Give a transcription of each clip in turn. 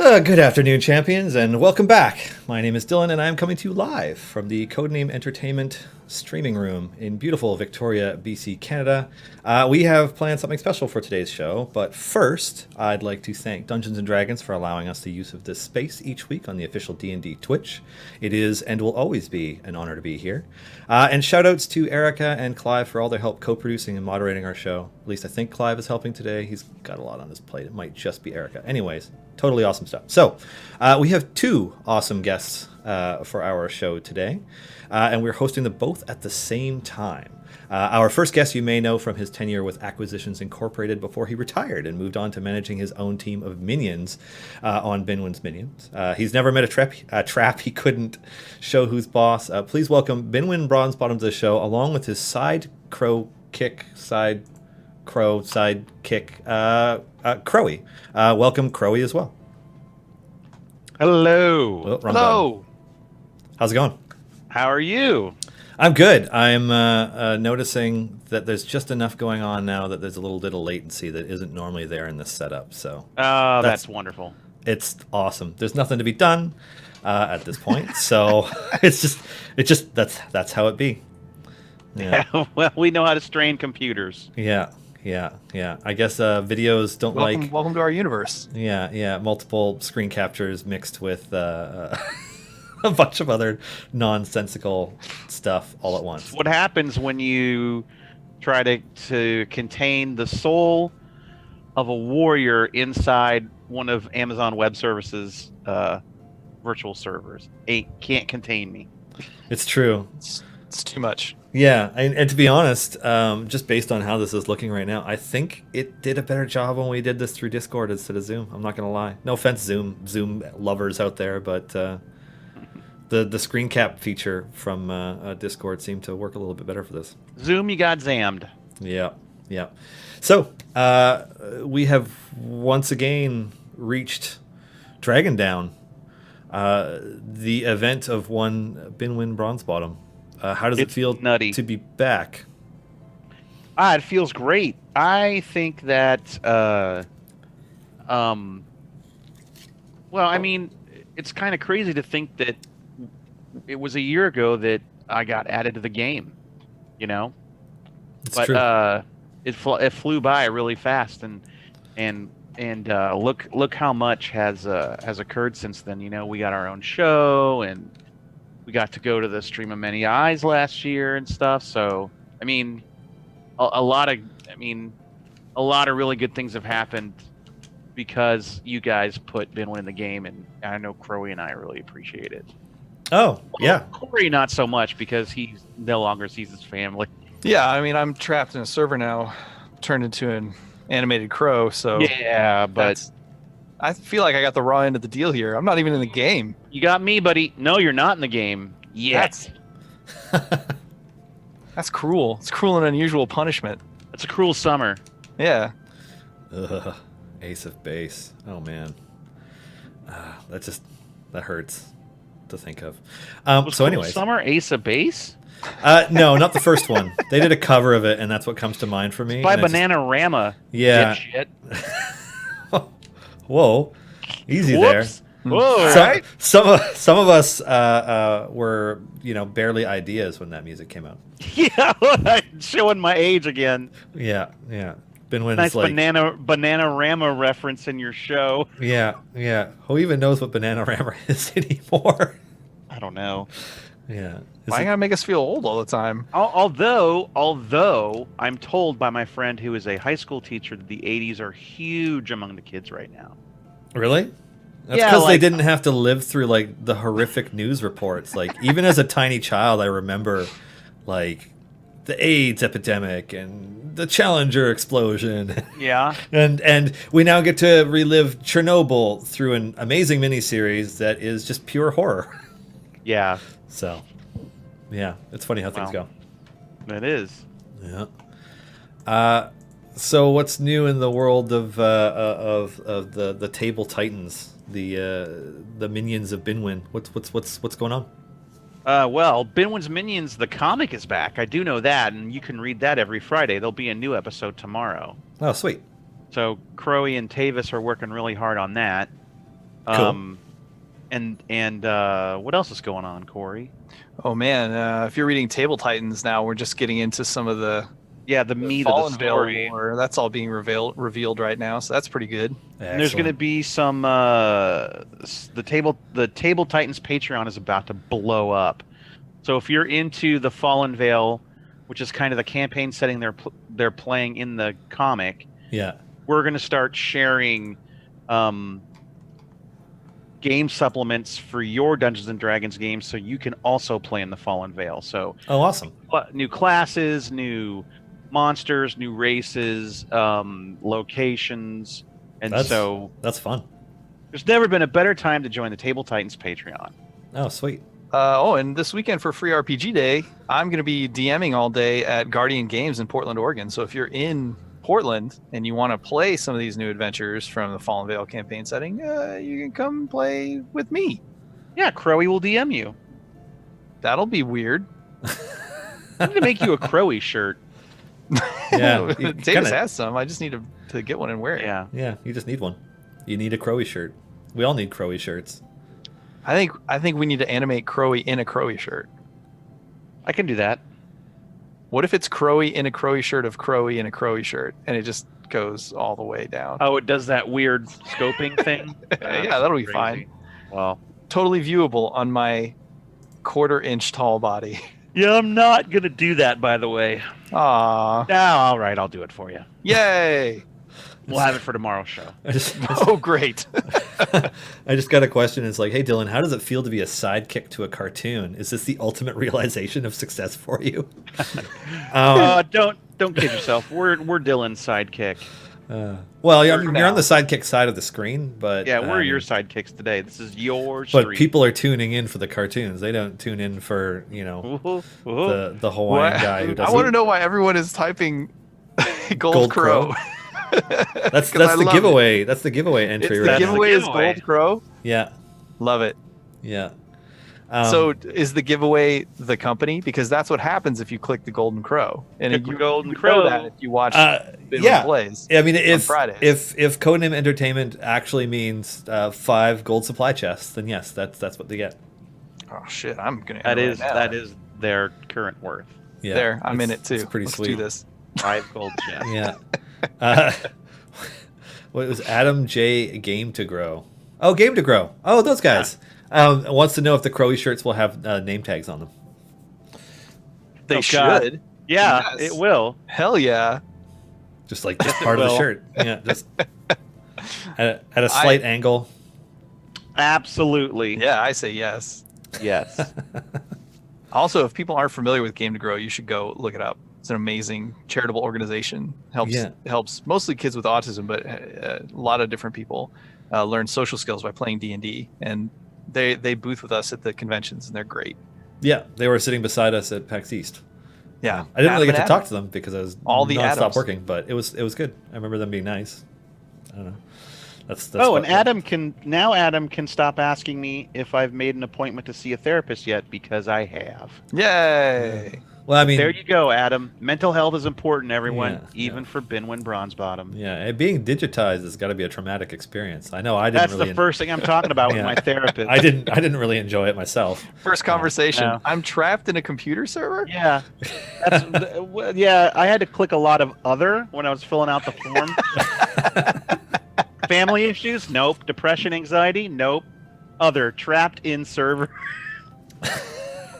Good afternoon, champions, and welcome back. My name is Dylan, and I am coming to you live from the Codename Entertainment streaming room in beautiful Victoria, BC, Canada. We have planned something special for today's show, but first, I'd like to thank Dungeons & Dragons for allowing us the use of this space each week on the official D&D Twitch. It is, and will always be, an honor to be here. And shout-outs to Erica and Clive for all their help co-producing and moderating our show. At least I think Clive is helping today. He's got a lot on his plate. It might just be Erica. Anyways, totally awesome stuff. So, we have two awesome guests for our show today, and we're hosting them both at the same time. Our first guest you may know from his tenure with Acquisitions Incorporated before he retired and moved on to managing his own team of minions on Binwin's Minions. He's never met a trap he couldn't show who's boss. Please welcome Binwin Bronzebottom to the show, along with his side kick, Crowy. Welcome, Crowy, as well. Hello. Oh, wrong Hello. button. How's it going? How are you? I'm good. I'm noticing that there's just enough going on now that there's a little bit of latency that isn't normally there in this setup. So that's wonderful. It's awesome. There's nothing to be done at this point, so it's just that's how it be. Yeah. Well, we know how to strain computers. Yeah. I guess videos don't welcome to our universe. Yeah. Multiple screen captures mixed with a bunch of other nonsensical stuff all at once. What happens when you try to contain the soul of a warrior inside one of Amazon Web Services virtual servers? Can't contain me. It's true. It's too much. Yeah, and to be honest, just based on how this is looking right now, I think it did a better job when we did this through Discord instead of Zoom. I'm not going to lie. No offense, Zoom lovers out there, but the screen cap feature from Discord seemed to work a little bit better for this. Zoom, you got zammed. Yeah. So, we have once again reached Dragon Down, the event of one Binwin Bronzebottom. How does it feel nutty to be back? It feels great. I think that, well, I mean, it's kind of crazy to think that it was a year ago that I got added to the game, you know? It's but true. It flew by really fast, and look how much has occurred since then. You know, we got our own show, and we got to go to the Stream of Many Eyes last year and stuff. So, I mean, a lot of really good things have happened because you guys put Binwin in the game, and I know Crowy and I really appreciate it. Oh, yeah. Corey, not so much, because he no longer sees his family. Yeah, I mean, I'm trapped in a server now, turned into an animated crow, so... Yeah, but... I feel like I got the raw end of the deal here. I'm not even in the game. You got me, buddy. No, you're not in the game yet. That's cruel. It's cruel and unusual punishment. It's a cruel summer. Yeah. Ugh, Ace of Base. Oh, man. That hurts to think of. So anyways. Summer Ace of Base? No, not the first one. They did a cover of it, and that's what comes to mind for me. It's by Bananarama. Yeah. Shit. Whoa, easy Whoops. there. Whoa, right? Some of us were barely ideas when that music came out. Yeah, I'm showing my age again. Yeah. Binwin's nice like Bananarama reference in your show. Yeah. Who even knows what Bananarama is anymore? I don't know. Yeah. Why you gotta make us feel old all the time? Although I'm told by my friend who is a high school teacher that the 80s are huge among the kids right now. Really? That's because they didn't have to live through like the horrific news reports. Like even as a tiny child, I remember like the AIDS epidemic and the Challenger explosion. Yeah. and we now get to relive Chernobyl through an amazing miniseries that is just pure horror. Yeah. So, yeah, it's funny how things go. It is. Yeah. So what's new in the world of the Table Titans, the minions of Binwin? What's going on? Well, Binwin's Minions, the comic is back. I do know that, and you can read that every Friday. There'll be a new episode tomorrow. Oh, sweet. So Crowy and Tavis are working really hard on that. Cool. And what else is going on, Corey? Oh man, if you're reading Table Titans now, we're just getting into some of the meat of the Fallen Veil story. lore. That's all being revealed right now, so that's pretty good. And there's going to be some the Table Titans Patreon is about to blow up. So if you're into the Fallen Veil, which is kind of the campaign setting they're playing in the comic, we're going to start sharing game supplements for your Dungeons and Dragons games, so you can also play in the Fallen Veil. So awesome! New classes, new monsters, new races, locations, and that's fun. There's never been a better time to join the Table Titans Patreon. Oh, sweet. And this weekend for Free RPG Day, I'm going to be DMing all day at Guardian Games in Portland, Oregon. So if you're in Portland and you want to play some of these new adventures from the Fallen Veil campaign setting, you can come play with me. Yeah, Crowy will DM you. That'll be weird. I'm going to make you a Crowy shirt. Yeah, Davis has some. I just need to get one and wear it. Yeah, you just need one. You need a Crowy shirt. We all need Crowy shirts. I think we need to animate Crowy in a Crowy shirt. I can do that. What if it's Crowy in a Crowy shirt of Crowy in a Crowy shirt, and it just goes all the way down? Oh, it does that weird scoping thing? Yeah, that'll be fine. Well, totally viewable on my 1/4 inch tall body. Yeah, I'm not going to do that, by the way. Aww. No, all right, I'll do it for you. Yay! We'll have it for tomorrow's show. Oh, great. I just got a question. It's like, hey, Dylan, how does it feel to be a sidekick to a cartoon? Is this the ultimate realization of success for you? Don't kid yourself. We're Dylan's sidekick. Well, you're on the sidekick side of the screen, but yeah, we're your sidekicks today. This is your street. But people are tuning in for the cartoons. They don't tune in for the Hawaiian guy who does. I want to know why everyone is typing Gold Crow. That's the giveaway. That's the giveaway entry. The giveaway is Gold Crow. Yeah, love it. Yeah. So is the giveaway the company? Because that's what happens if you click the Golden Crow. And you Golden Crow that if you watch Plays. I mean, if Codename Entertainment actually means 5 gold supply chests, then yes, that's what they get. Oh shit, I'm gonna. That is their current worth. Yeah, there, I'm in it too. It's pretty sweet. Let's do this. 5 gold chests. Yeah. What was Adam J Game to Grow? Oh, Game to Grow. Oh, those guys. Wants to know if the Crowy shirts will have name tags on them. They should. Yeah, yes. It will. Hell yeah. Just part of the shirt. Yeah, just at a slight angle. Absolutely. Yeah, I say yes. Yes. Also, if people aren't familiar with Game to Grow, you should go look it up. It's an amazing charitable organization. Helps mostly kids with autism, but a lot of different people learn social skills by playing D&D. And they booth with us at the conventions, and they're great. Yeah, they were sitting beside us at PAX East. Yeah, I didn't really get to talk to them because I was nonstop working, but it was good. I remember them being nice. I don't know. That's and Adam can stop asking me if I've made an appointment to see a therapist yet, because I have. Yay! Well, I mean, there you go, Adam. Mental health is important, everyone, even for Binwin Bronzebottom. Yeah, being digitized has got to be a traumatic experience. I know I didn't. That's the first thing I'm talking about with my therapist. I didn't really enjoy it myself. First conversation. No. I'm trapped in a computer server. Yeah, I had to click a lot of other when I was filling out the form. Family issues? Nope. Depression, anxiety? Nope. Other. Trapped in server.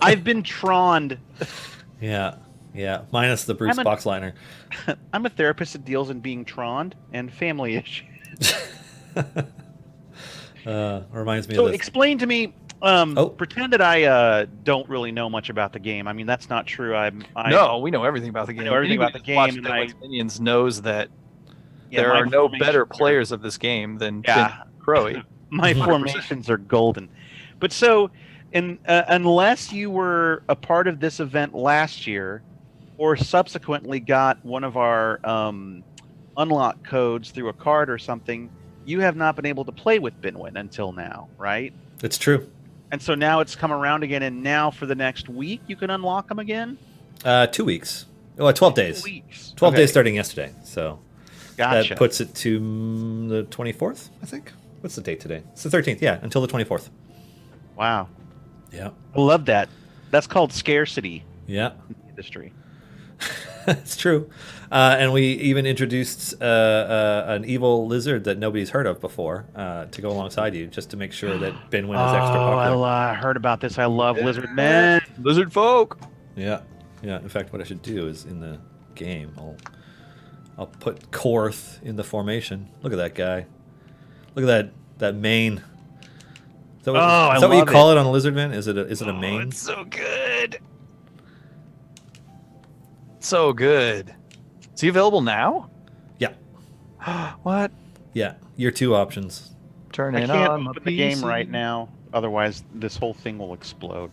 I've been troned. Yeah. Minus the Bruce Boxliner. I'm a therapist that deals in being troned and family issues. Reminds me of this. So explain to me, pretend that I don't really know much about the game. I mean, that's not true. No, we know everything about the game. I know everything about the game. And Minions knows that there are no better players of this game than Crowy. My formations are golden. But so... unless you were a part of this event last year, or subsequently got one of our unlock codes through a card or something, you have not been able to play with Binwin until now, right? It's true. And so now it's come around again, and now for the next week you can unlock them again? 2 weeks. Well, 12 days. 2 weeks. 12 days starting yesterday. So gotcha. That puts it to the 24th, I think. What's the date today? It's the 13th. Yeah, until the 24th. Wow. Yeah. I love that. That's called scarcity Yeah. in the industry. It's true. And we even introduced an evil lizard that nobody's heard of before to go alongside you, just to make sure that Binwin is extra popular. I heard about this. I love lizard men. Lizard folk. Yeah. Yeah. In fact, what I should do is in the game, I'll put Korth in the formation. Look at that guy. Look at that mane. Is that what you call it on a lizard man? Is it a mane? It's so good. So good. Is he available now? Yeah. What? Yeah. Your 2 options. Turn I it can't on. open the game right now. Otherwise, this whole thing will explode.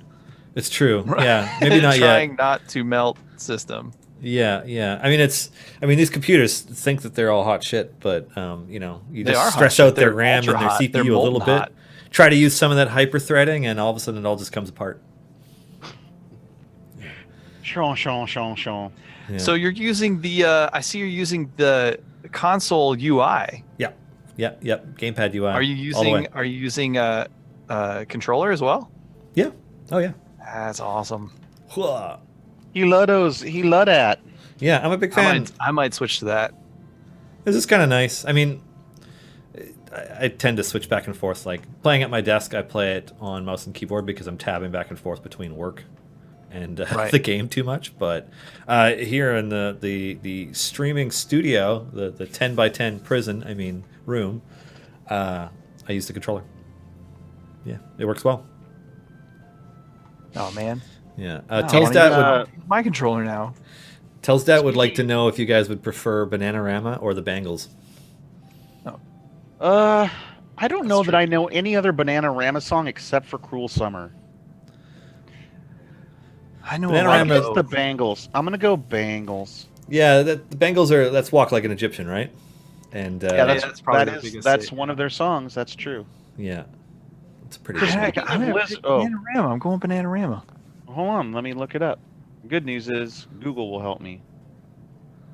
It's true. Yeah. Maybe not yet. Trying not to melt system. Yeah, yeah. I mean, these computers think that they're all hot shit, but you just stretch out their RAM and their CPU a little bit. Try to use some of that hyper threading, and all of a sudden it all just comes apart. Sean. Yeah. So you're using the I see you're using the console UI. Yeah. Gamepad UI. Are you using a controller as well? Yeah. Oh yeah. That's awesome. He love that. Yeah, I'm a big fan. I might switch to that. This is kind of nice. I mean, I tend to switch back and forth. Like playing at my desk, I play it on mouse and keyboard because I'm tabbing back and forth between work and the game too much. But here in the streaming studio, the 10 by 10 room, I use the controller. Yeah, it works well. Oh man. Yeah. My controller now. Telstat would like to know if you guys would prefer Bananarama or the Bangles. I don't know that I know any other Bananarama song except for Cruel Summer. I know Bananarama. I guess the Bangles. I'm gonna go Bangles. Yeah, the Bangles are that's Walk Like an Egyptian, right? And that's probably the biggest that's hit. one of their songs. That's true. yeah, it's a pretty. Heck, good I'm Bananarama. I'm going Bananarama. Hold on, let me look it up. Good news is Google will help me.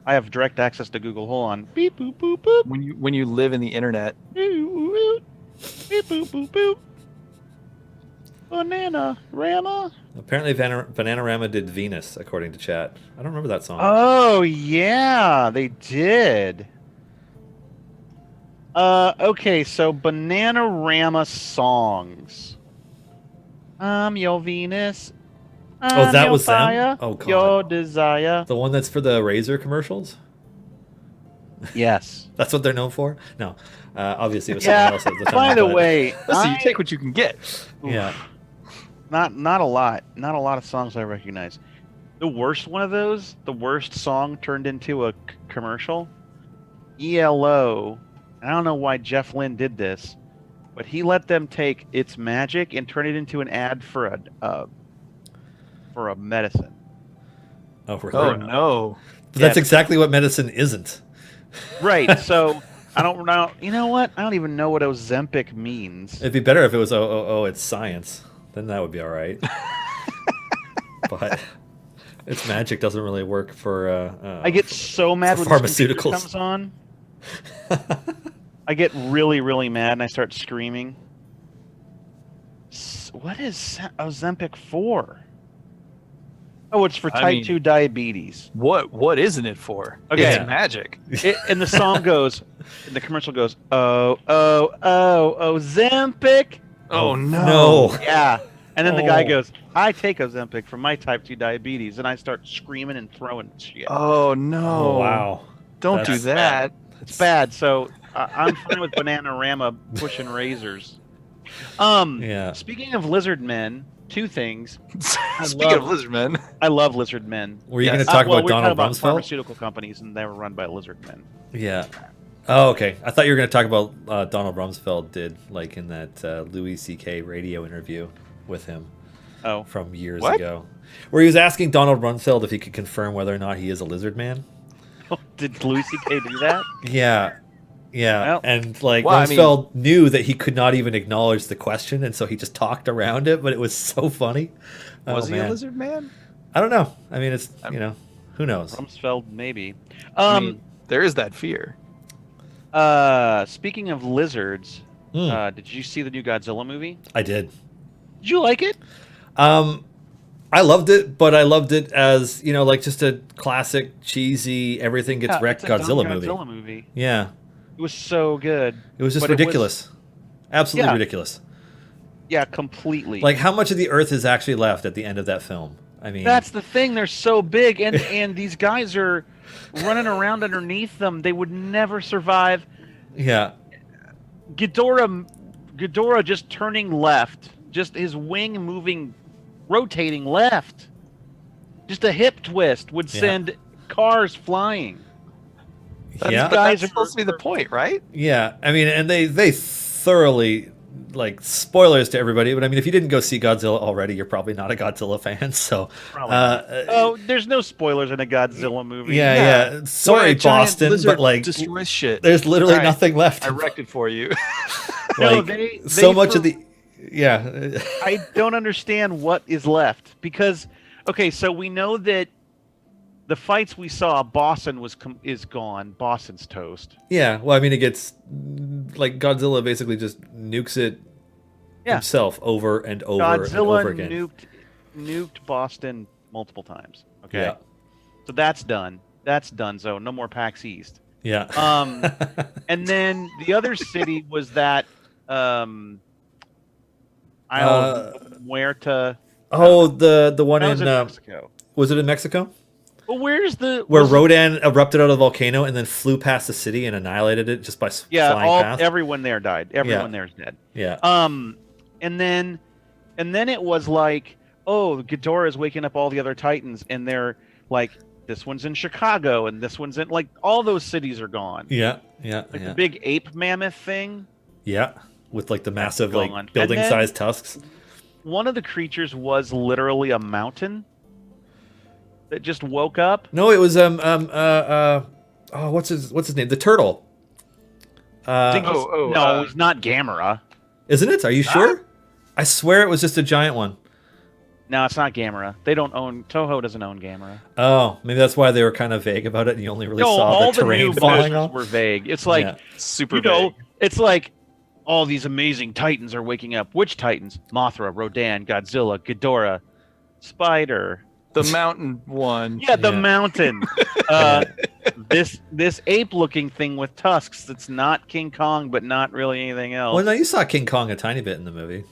I have direct access to Google. Hold on. Beep boop boop boop. When you live in the internet. Beep boop boop boop. Bananarama. Apparently, Bananarama did Venus, according to chat. I don't remember that song. Oh yeah, they did. Okay, so Bananarama songs. I'm your Venus. Oh, that was them? fire, Oh, God. Your desire. The one that's for the Razor commercials? Yes. That's what they're known for? No. Obviously, it was Yeah. something else at the time. By the but- way, Listen, you take what you can get. Yeah. not a lot. Not a lot of songs I recognize. The worst one of those, the worst song turned into a commercial. ELO. I don't know why Jeff Lynne did this, but he let them take It's Magic and turn it into an ad for a medicine. Oh, really? Oh no. But that's Yeah. exactly what medicine isn't. Right. So I don't know. You know what? I don't even know what Ozempic means. It'd be better if it was, it's science. Then that would be all right. But It's Magic doesn't really work for. I get so mad when this computer pharmaceuticals. comes on. I get really, really mad and I start screaming. What is Ozempic for? Oh, it's for type 2 diabetes. What isn't it for? Okay. It's Yeah. magic. And the song goes, and the commercial goes, Ozempic. Oh No. Yeah. And then the guy Oh. goes, I take Ozempic for my type 2 diabetes. And I start screaming and throwing shit. Oh no. Oh, wow. Don't do That's that. It's bad. So I'm fine with Bananarama pushing razors. Yeah. Speaking of lizard men, two things. Speaking of lizard men, I love lizard men. Were you Yes. going to talk Well, about we're talking Donald about Rumsfeld? pharmaceutical companies, and they were run by lizard men. Yeah. Oh, okay. I thought you were going to talk about Donald Rumsfeld did, like in that Louis C.K. radio interview with him Oh, from years What? ago, where he was asking Donald Rumsfeld if he could confirm whether or not he is a lizard man. did Louis C.K. do that? Yeah. Yeah. Well, and like well, I mean- Rumsfeld knew that he could not even acknowledge the question, and so he just talked around it, but it was so funny. was Oh, he a man. lizard man? I don't know. I mean, it's, who knows? Rumsfeld, maybe. I mean, there is that fear. Speaking of lizards, Did you see the new Godzilla movie? I did. Did you like it? I loved it, but I loved it as, like just a classic, cheesy, everything gets wrecked it's a Godzilla dumb movie. Godzilla movie. Yeah. It was so good. It was just But ridiculous. Absolutely Yeah. ridiculous. Yeah, completely. Like, how much of the Earth is actually left at the end of that film? I mean, That's the thing. They're so big, and these guys are running around underneath them. They would never survive. yeah. Ghidorah just turning left, just his wing moving, rotating left. Just a hip twist would send cars flying. Yeah. That's supposed to be the point, right? Yeah. I mean, and they thoroughly, like, spoilers to everybody, but I mean, if you didn't go see Godzilla already, you're probably not a Godzilla fan, so. There's no spoilers in a Godzilla movie. Yeah. Sorry, Boston, but, like, destroys shit. there's literally All right. nothing left. I wrecked it for you. No, Like, so much of the. Yeah. I don't understand what is left because, okay, so we know that the fights we saw, Boston is gone. Boston's toast. Yeah, well, I mean, it gets like Godzilla basically just nukes it himself over and over and over again. Godzilla nuked Boston multiple times. Okay, Yeah. so that's done. That's done. So no more PAX East. Yeah. And then the other city was that Isle Muerta. the one That was in in Mexico. was it in Mexico? Well, where's the Where was it- Rodan erupted out of the volcano and then flew past the city and annihilated it just by flying past. everyone there died. Everyone there's dead. Yeah. And then it was like, oh, Ghidorah is waking up all the other Titans, and they're like, this one's in Chicago, and this one's in like all those cities are gone. Yeah. Like the big ape mammoth thing. Yeah. With like the massive gone. like And building-sized tusks. One of the creatures was literally a mountain that just woke up. No, it was what's his name? The turtle. No, it's not Gamera. Isn't it? Are you sure? I swear it was just a giant one. No, it's not Gamera. Toho doesn't own Gamera. Oh, maybe that's why they were kind of vague about it, and you only really saw all the terrain new falling monsters off. were vague. It's like Super vague. it's like all these amazing Titans are waking up. Which Titans? Mothra, Rodan, Godzilla, Ghidorah, Spider. The mountain one. Yeah, the mountain. This ape-looking thing with tusks. That's not King Kong, but not really anything else. Well, no, you saw King Kong a tiny bit in the movie.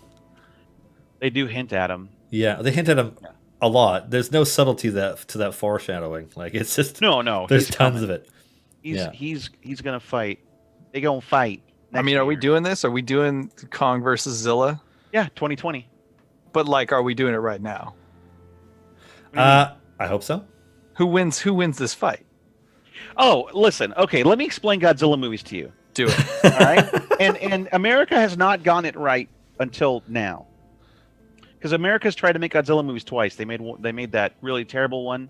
They do hint at him. Yeah, they hint at him a lot. There's no subtlety to that foreshadowing. Like it's just No. There's he's tons coming. of it. He's gonna fight. They gonna fight. I mean, are we year. doing this? Are we doing Kong versus Zilla? Yeah, 2020. But like, are we doing it right now? I hope so. Who wins this fight? Oh, listen. Okay, let me explain Godzilla movies to you. Do it. All right, and America has not gotten it right until now, because America's tried to make Godzilla movies twice. They made that really terrible one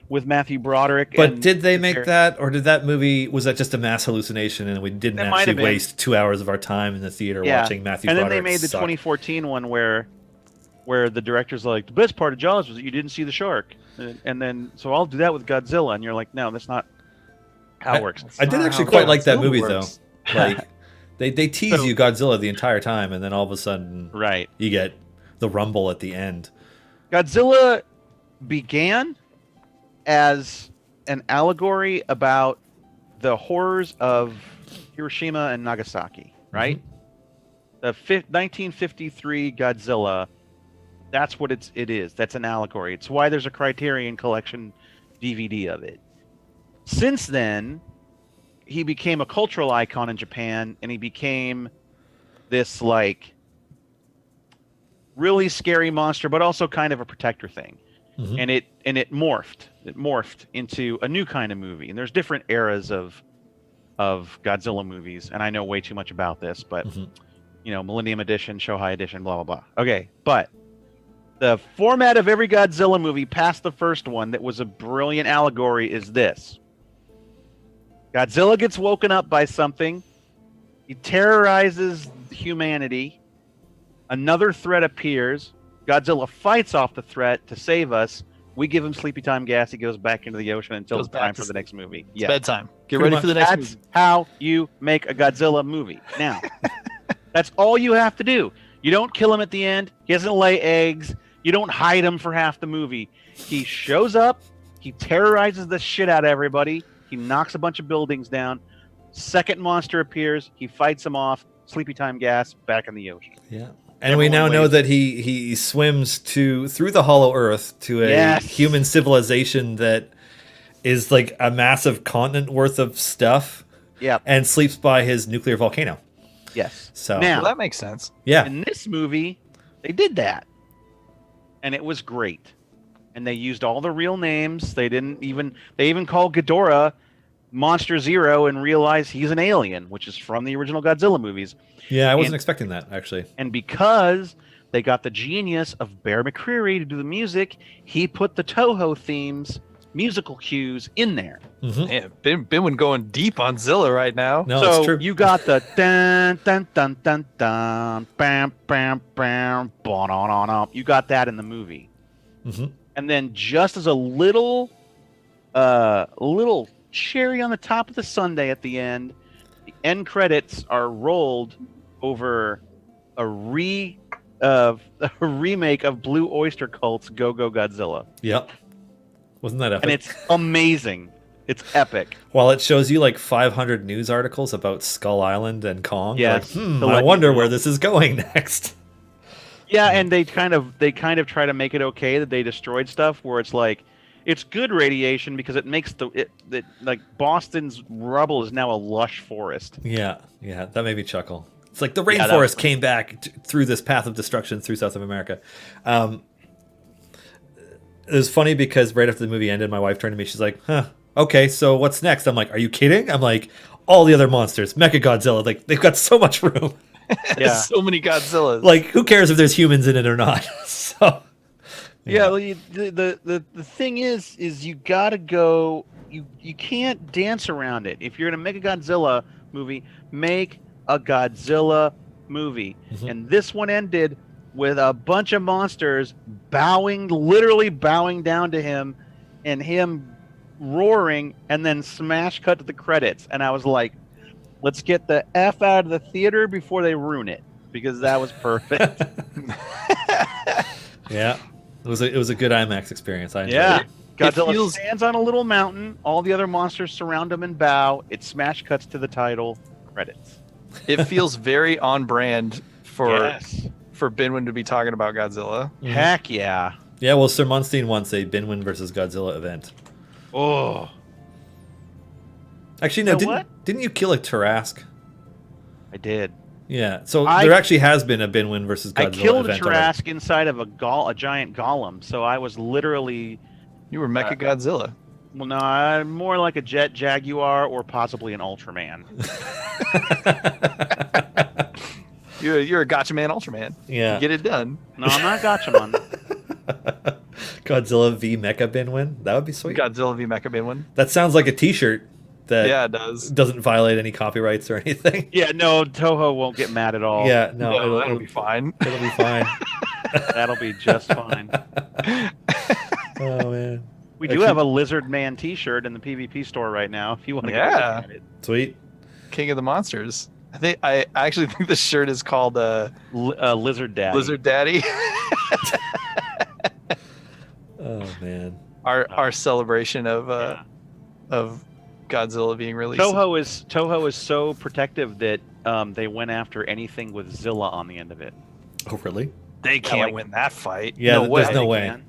with Matthew Broderick. But did they make that, or did that movie, was that just a mass hallucination and we didn't It might actually have been. waste 2 hours of our time in the theater watching Matthew And then Broderick they made the suck? 2014 one where the director's like, the best part of Jaws was that you didn't see the shark, and then so I'll do that with Godzilla, and you're like, no, that's not how it works. I did not actually how quite like that Godzilla movie works. though. Like they tease you Godzilla the entire time, and then all of a sudden, Right. you get the rumble at the end. Godzilla began as an allegory about the horrors of Hiroshima and Nagasaki, right? The 1953 Godzilla, that's what it is. That's an allegory. It's why there's a Criterion Collection DVD of it. Since then, he became a cultural icon in Japan, and he became this like really scary monster, but also kind of a protector thing. Mhm. And it morphed into a new kind of movie. And there's different eras of Godzilla movies, and I know way too much about this, but you know, Millennium Edition, Shohei Edition, blah blah blah. Okay, but the format of every Godzilla movie past the first one that was a brilliant allegory is this. Godzilla gets woken up by something. He terrorizes humanity. Another threat appears. Godzilla fights off the threat to save us. We give him sleepy time gas. He goes back into the ocean until Goes it's back time to for the next movie. It's Yeah, bedtime. Get Pretty ready for the next that's movie. how you make a Godzilla movie. Now, That's all you have to do. You don't kill him at the end. He doesn't lay eggs. You don't hide him for half the movie. He shows up. He terrorizes the shit out of everybody. He knocks a bunch of buildings down. Second monster appears. He fights him off. Sleepy time gas. Back in the ocean. Yeah. And we now know that he swims through the Hollow Earth to a human civilization that is like a massive continent worth of stuff. Yeah. And sleeps by his nuclear volcano. Yes. So now, that makes sense. Yeah. In this movie, they did that. And it was great. And they used all the real names. They even called Ghidorah Monster Zero and realized he's an alien, which is from the original Godzilla movies. Yeah, I wasn't expecting that, actually. And because they got the genius of Bear McCreary to do the music, he put the Toho themes, musical cues in there. Yeah, Binwin going deep on Zilla right now. No, so it's true. You got the dun dun dun dun dun bam bam bam bon on on. You got that in the movie. And then just as a little cherry on the top of the sundae at the end credits are rolled over a remake of Blue Oyster Cult's Go Go Godzilla. Yep. Wasn't that epic? And it's amazing. It's epic. While it shows you like 500 news articles about Skull Island and Kong. Yes. Like, I wonder where this is going next. Yeah, and they kind of try to make it okay that they destroyed stuff where it's like it's good radiation because it makes like Boston's rubble is now a lush forest. Yeah, that made me chuckle. It's like the rainforest came back through this path of destruction through South America. It was funny because right after the movie ended, my wife turned to me. She's like, "Huh, okay, so what's next?" I'm like, "Are you kidding?" I'm like, "All the other monsters, Mechagodzilla, like they've got so much room." Yeah, so many Godzillas. Like, who cares if there's humans in it or not? So. Yeah, well, the thing is you gotta go. You can't dance around it. If you're gonna make a Godzilla movie, make a Godzilla movie. And this one ended with a bunch of monsters literally bowing down to him, and him roaring, and then smash cut to the credits. And I was like, let's get the F out of the theater before they ruin it, because that was perfect. Yeah. It was a good IMAX experience. I enjoyed it. Godzilla stands on a little mountain. All the other monsters surround him and bow. It smash cuts to the title credits. It feels very on brand for Binwin to be talking about Godzilla. Heck yeah. Yeah, well, Sir Munstein wants a Binwin versus Godzilla event. Oh. Actually, no, didn't you kill a Tarrasque? I did. Yeah, so there actually has been a Binwin versus Godzilla event. I killed a Tarrasque inside of a giant golem, so I was literally... You were Mechagodzilla. Well, no, I'm more like a Jet Jaguar or possibly an Ultraman. You're a Gotcha Man Ultraman. Yeah. You get it done. No, I'm not Gotchaman. Godzilla v Mecha Binwin? That would be sweet. Godzilla v Mecha Binwin. That sounds like a t-shirt that it does. Doesn't violate any copyrights or anything. Yeah, no, Toho won't get mad at all. Yeah, no, it'll be fine. It'll be fine. That'll be just fine. Oh, man. We do have a Lizard Man t-shirt in the PvP store right now if you want to go look at it. Sweet. King of the Monsters. I actually think the shirt is called Lizard Daddy. Lizard Daddy. Oh, man. Our celebration of Godzilla being released. Toho is so protective that they went after anything with Zilla on the end of it. Oh, really? They can't win that fight. Yeah, there's no way. Can.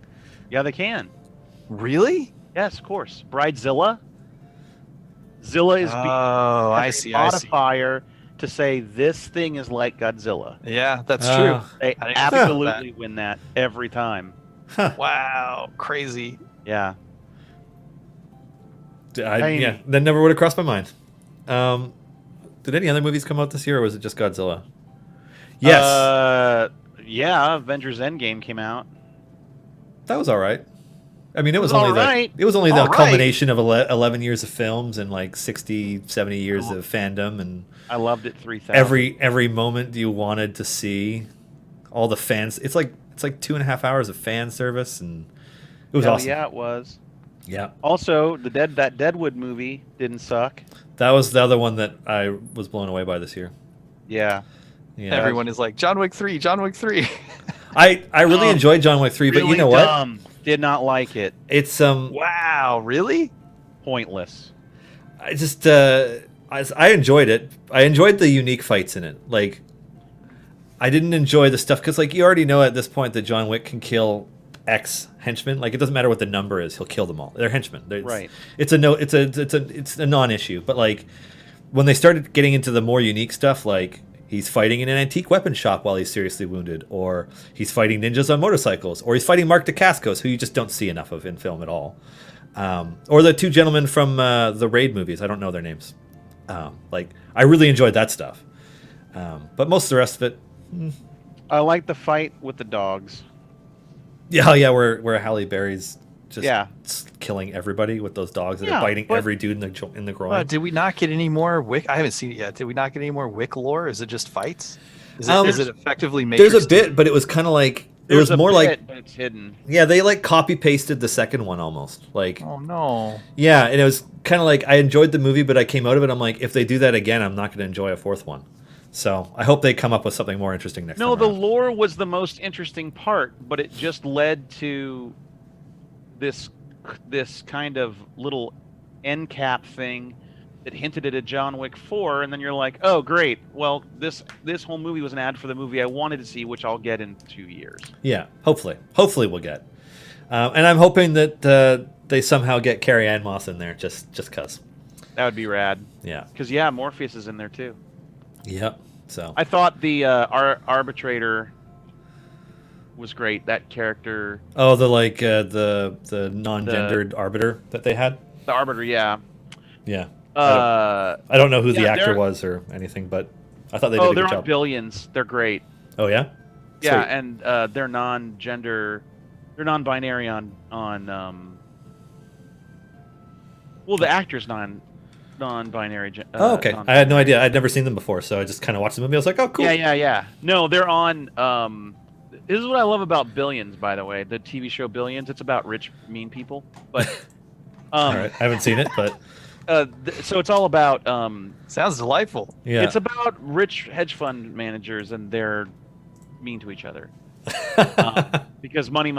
Yeah, they can. Really? Yes, of course. Bridezilla. Zilla is I see. modifier to say this thing is like Godzilla. Yeah, that's true. They absolutely win that every time. Huh. Wow, crazy. Yeah. Yeah, that never would have crossed my mind. Did any other movies come out this year, or was it just Godzilla? Yes. Yeah, Avengers Endgame came out. That was all right. I mean, it was only the culmination of 11 years of films and like 60, 70 years of fandom, and I loved it 3,000. Every moment you wanted to see, all the fans. It's like 2.5 hours of fan service, and it was awesome. Yeah, it was. Yeah. Also, that Deadwood movie didn't suck. That was the other one that I was blown away by this year. Yeah. Yeah. Everyone is like, John Wick 3, John Wick 3. I really enjoyed John Wick 3, but you know dumb. What? Did not like it. It's Wow, really? Pointless. I just I enjoyed it. I enjoyed the unique fights in it. Like, I didn't enjoy the stuff because, like, you already know at this point that John Wick can kill X henchmen. Like, it doesn't matter what the number is; he'll kill them all. They're henchmen. Right. It's a non-issue. But like, when they started getting into the more unique stuff, like he's fighting in an antique weapon shop while he's seriously wounded, or he's fighting ninjas on motorcycles, or he's fighting Mark Dacascos, who you just don't see enough of in film at all. Or the two gentlemen from the Raid movies. I don't know their names. Like, I really enjoyed that stuff. But most of the rest of it... I like the fight with the dogs. Yeah, where Halle Berry's just killing everybody with those dogs that are biting every dude in the groin. Did we not get any more Wick? I haven't seen it yet. Did we not get any more Wick lore? Is it just fights? Is it effectively Matrix? There's a bit, but it was kind of like... It was more like... But it's hidden. Yeah, they like copy-pasted the second one almost. Like, oh, no. Yeah, and it was kind of like, I enjoyed the movie, but I came out of it, I'm like, if they do that again, I'm not going to enjoy a fourth one. So I hope they come up with something more interesting next time. No, the lore was the most interesting part, but it just led to this kind of little end cap thing that hinted at a John Wick 4, and then you're like, oh, great. Well, this whole movie was an ad for the movie I wanted to see, which I'll get in 2 years. Yeah, hopefully we'll get. And I'm hoping that they somehow get Carrie Ann Moss in there, just because. That would be rad. Yeah. Because, Morpheus is in there, too. Yep. So I thought the arbitrator was great. That character. Oh, the non-gendered arbiter that they had. The arbiter, yeah. Yeah. I don't know who the actor was or anything, but I thought they did a good job. They're on Billions. They're great. Oh yeah. Yeah, sweet. And they're non-gender. They're non-binary on. Well, the actor's non-binary. Oh, okay. I had no idea. I'd never seen them before, so I just kind of watched the movie. I was like, oh, cool. Yeah. No, they're on. This is what I love about Billions, by the way. The TV show Billions. It's about rich, mean people. But all right, I haven't seen it, but so it's all about. Sounds delightful. Yeah, it's about rich hedge fund managers, and they're mean to each other because money.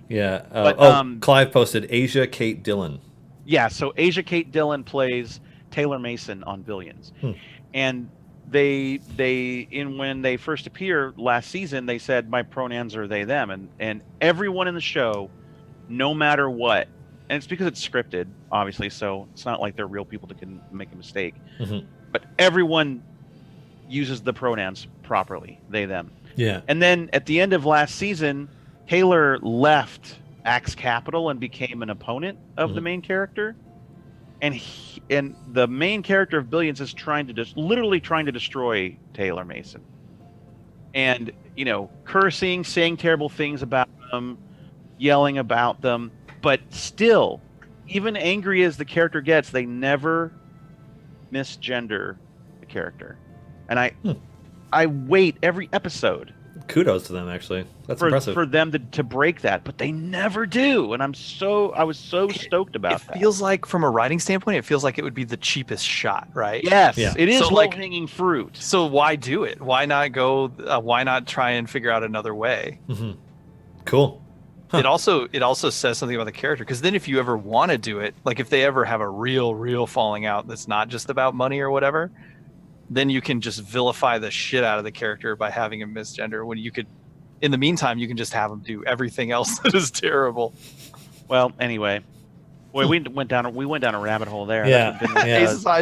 Yeah. But, Clive posted Asia Kate Dillon. Yeah, so Asia Kate Dillon plays Taylor Mason on Billions, and when they first appear last season, they said my pronouns are they them, and everyone in the show, no matter what, and it's because it's scripted, obviously, so it's not like they're real people that can make a mistake, but everyone uses the pronouns properly, they them. Yeah, and then at the end of last season, Taylor left Axe Capital and became an opponent of the main character, and the main character of Billions is literally trying to destroy Taylor Mason, and cursing, saying terrible things about them, yelling about them, but still, even angry as the character gets, they never misgender the character, and I wait every episode. Kudos to them, actually. That's impressive for them to break that, but they never do, and I was so stoked about that. It feels like, from a writing standpoint, it feels like it would be the cheapest shot, right? Yes, it is low-hanging fruit. So why do it? Why not go? Why not try and figure out another way? Cool. Huh. It also says something about the character, because then if you ever want to do it, like if they ever have a real falling out that's not just about money or whatever, then you can just vilify the shit out of the character by having him misgender, when you could, in the meantime, you can just have him do everything else that is terrible. Well, anyway, we went down a rabbit hole there. Yeah.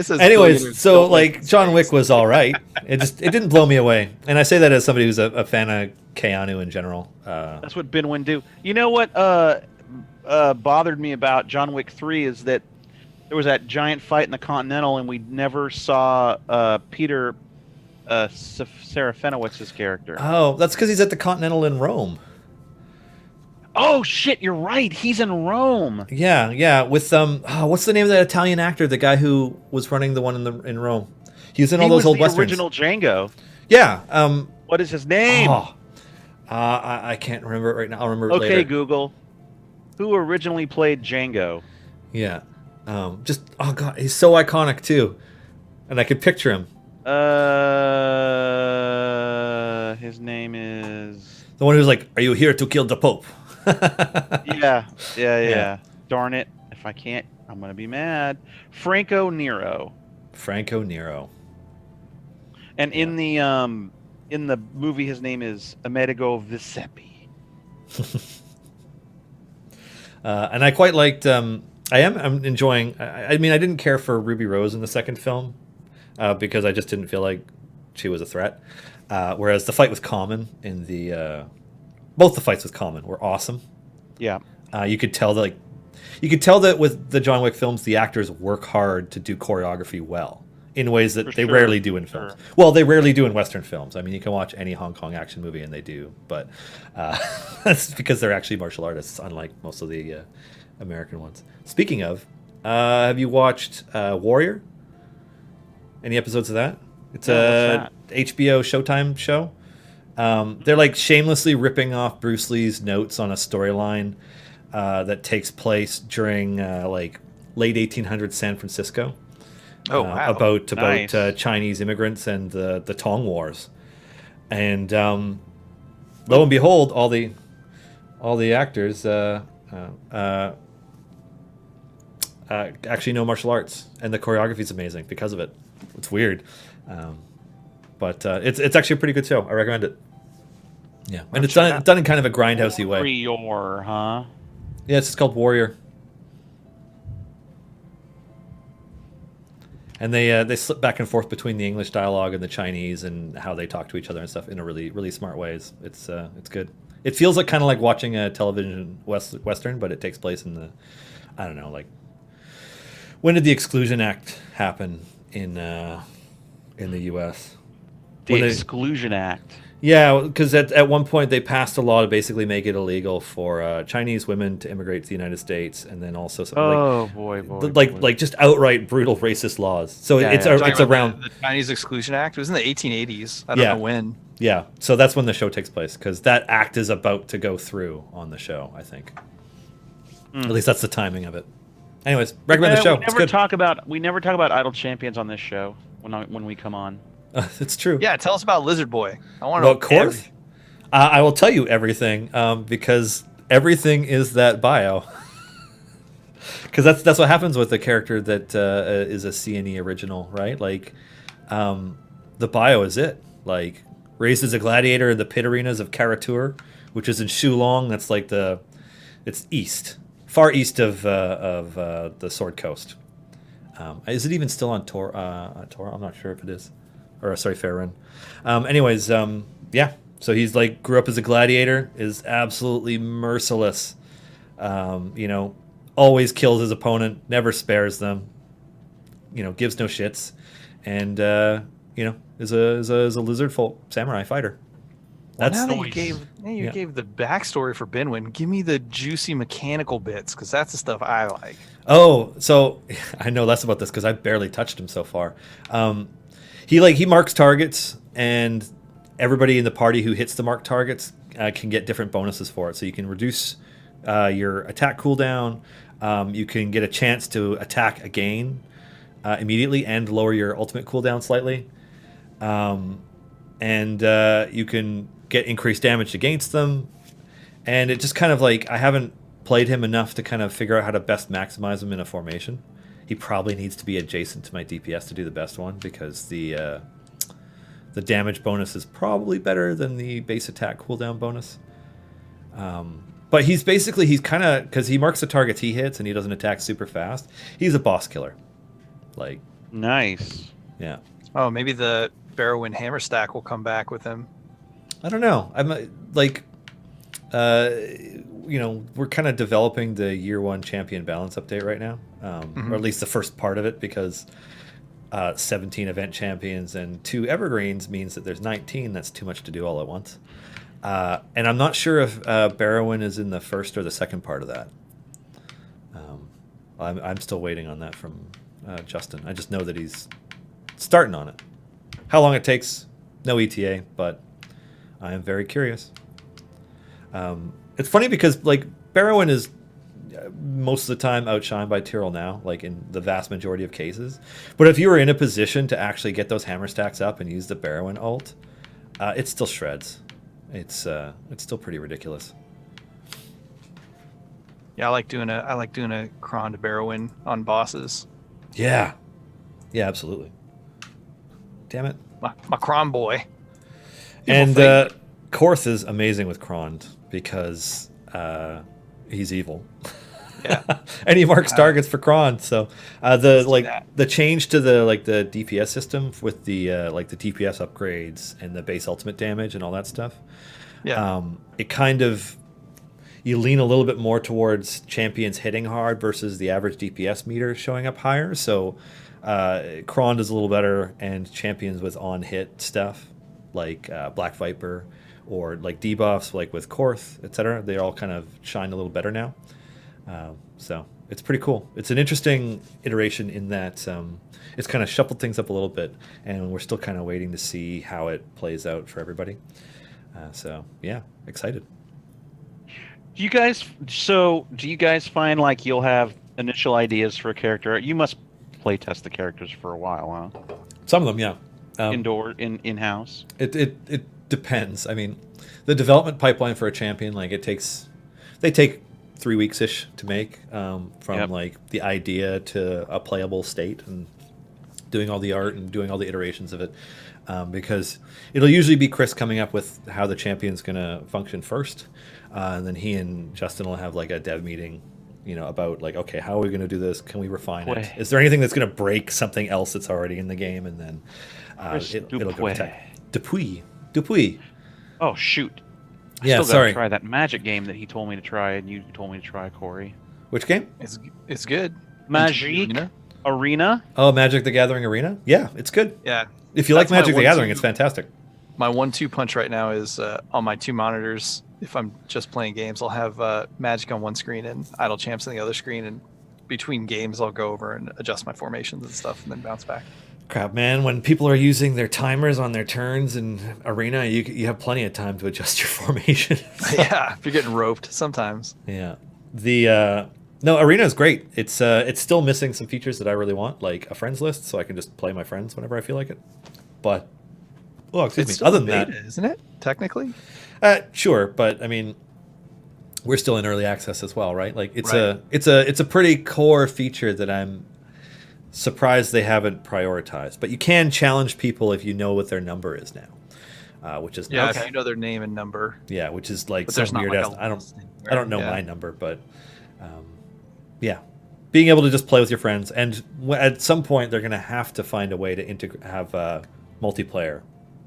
Says anyways, so like John Wick was all right. It didn't blow me away, and I say that as somebody who's a fan of Keanu in general. That's what Ben would do. You know what bothered me about John Wick 3 is that there was that giant fight in the Continental, and we never saw Peter Serafinowicz' character. Oh, that's because he's at the Continental in Rome. Oh shit, you're right. He's in Rome. Yeah, with what's the name of that Italian actor? The guy who was running the one in Rome. He was in all those old westerns. Original Django. Yeah. What is his name? I can't remember it right now. I'll remember it later. Okay, Google. Who originally played Django? Yeah. Oh god, he's so iconic too, and I could picture him. his name is. The one who's like, "Are you here to kill the Pope?" Yeah. Darn it! If I can't, I'm gonna be mad. Franco Nero. Franco Nero. And in the movie, his name is Amerigo Vespucci. And I quite liked. I'm enjoying. I mean, I didn't care for Ruby Rose in the second film because I just didn't feel like she was a threat. Whereas the fight with Common in the both the fights with Common were awesome. Yeah. You could tell that with the John Wick films, the actors work hard to do choreography well in ways that they rarely do in films. Well, they rarely do in Western films. I mean, you can watch any Hong Kong action movie and they do, but that's because they're actually martial artists, unlike most of the American ones. Speaking of, have you watched Warrior? Any episodes of that? It's a HBO Showtime show. They're like shamelessly ripping off Bruce Lee's notes on a storyline that takes place during like late 1800s San Francisco. Oh, wow. About Nice. Chinese immigrants and the Tong Wars, and lo and behold, all the actors actually know martial arts, and the choreography is amazing because of it. It's weird, but it's actually a pretty good show. I recommend it. Yeah, and it's done in kind of a grindhousey way. Warrior, huh? Yeah, it's just called Warrior. And they slip back and forth between the English dialogue and the Chinese and how they talk to each other and stuff in a really, really smart ways. It's good. It feels like kind of like watching a television western, but it takes place in the, I don't know, like, when did the Exclusion Act happen in the U.S.? The Exclusion Act. Yeah, because at one point they passed a law to basically make it illegal for Chinese women to immigrate to the United States, and then also like just outright brutal racist laws. So it's around the Chinese Exclusion Act. It was in the 1880s. I don't know when. Yeah, so that's when the show takes place because that act is about to go through on the show. I think, at least that's the timing of it. Anyways, recommend the show. We never talk about Idle Champions on this show when we come on. It's true. Yeah, tell us about Lizard Boy. I want to know. Of course. I will tell you everything because everything is that bio. Because that's what happens with a character that is a CNE original, right? Like, the bio is it. Like, raised as a gladiator in the pit arenas of Karatur, which is in Shulong. That's like it's east, far east of the Sword Coast. Is it even still on Tor? I'm not sure if it is. Or sorry, Faerun. Anyways, yeah. So he's like grew up as a gladiator, is absolutely merciless. Always kills his opponent, never spares them. Gives no shits, and is a lizard folk samurai fighter. That's now that you gave the backstory for Benwin. Give me the juicy mechanical bits because that's the stuff I like. Oh, so I know less about this because I barely touched him so far. He marks targets, and everybody in the party who hits the marked targets can get different bonuses for it. So you can reduce your attack cooldown. You can get a chance to attack again immediately and lower your ultimate cooldown slightly. And you can get increased damage against them. And it just kind of like, I haven't played him enough to kind of figure out how to best maximize him in a formation. He probably needs to be adjacent to my DPS to do the best one because the damage bonus is probably better than the base attack cooldown bonus. But he's kind of, because he marks the targets he hits and he doesn't attack super fast, he's a boss killer. Like, nice. Yeah. Oh, maybe the Barrowwind hammer stack will come back with him. I don't know. I'm like, we're kind of developing the year one champion balance update right now, or at least the first part of it, because 17 event champions and 2 evergreens means that there's 19. That's too much to do all at once. And I'm not sure if Barrowin is in the first or the second part of that. I'm still waiting on that from Justin. I just know that he's starting on it. How long it takes, no ETA, but I am very curious. It's funny because like Barrowin is most of the time outshined by Tyrell now, like in the vast majority of cases. But if you were in a position to actually get those hammer stacks up and use the Barrowin ult, It still shreds. It's still pretty ridiculous. Yeah, I like doing a Kron to Barrowin on bosses. Yeah, yeah, absolutely. Damn it. My Kron boy. And Korth is amazing with Kron because he's evil. Yeah. And he marks targets for Kron. So the change to the DPS system with the the DPS upgrades and the base ultimate damage and all that stuff. Yeah. It kind of, you lean a little bit more towards champions hitting hard versus the average DPS meter showing up higher. So Kron does a little better, and champions with on hit stuff like Black Viper or like debuffs like with Korth, etc. They all kind of shine a little better now. So it's pretty cool. It's an interesting iteration in that it's kind of shuffled things up a little bit, and we're still kind of waiting to see how it plays out for everybody. So yeah, excited. Do you guys find like you'll have initial ideas for a character? You must play test the characters for a while, huh? Some of them, yeah. In-house. It depends. I mean, the development pipeline for a champion, like they take 3 weeks ish to make, from like the idea to a playable state, and doing all the art and doing all the iterations of it. Because it'll usually be Chris coming up with how the champion's going to function first. And then he and Justin will have like a dev meeting, about like, okay, how are we going to do this? Can we refine it? Is there anything that's going to break something else that's already in the game? And then it'll go to tech. Dupuy. Oh, shoot. I still gotta try that magic game that he told me to try, and you told me to try, Corey. Which game? It's good. Magic Arena? Oh, Magic the Gathering Arena? Yeah, it's good. Yeah. If you like Magic the Gathering, it's fantastic. My 1-2 punch right now is on my 2 monitors. If I'm just playing games, I'll have Magic on one screen and Idle Champs on the other screen. And between games, I'll go over and adjust my formations and stuff, and then bounce back. Crap, man. When people are using their timers on their turns in Arena, you have plenty of time to adjust your formation. Yeah, if you're getting roped sometimes. Yeah. No, Arena is great. It's still missing some features that I really want, like a friends list, so I can just play my friends whenever I feel like it. But, excuse me. Other than that, isn't it technically? Sure, but I mean, we're still in early access as well, right? Like it's a pretty core feature that I'm surprised they haven't prioritized. But you can challenge people if you know what their number is now, which is nice. If you know their name and number. Yeah, which is like some weird. I don't know my number, but yeah, being able to just play with your friends, and at some point they're gonna have to find a way to have multiplayer.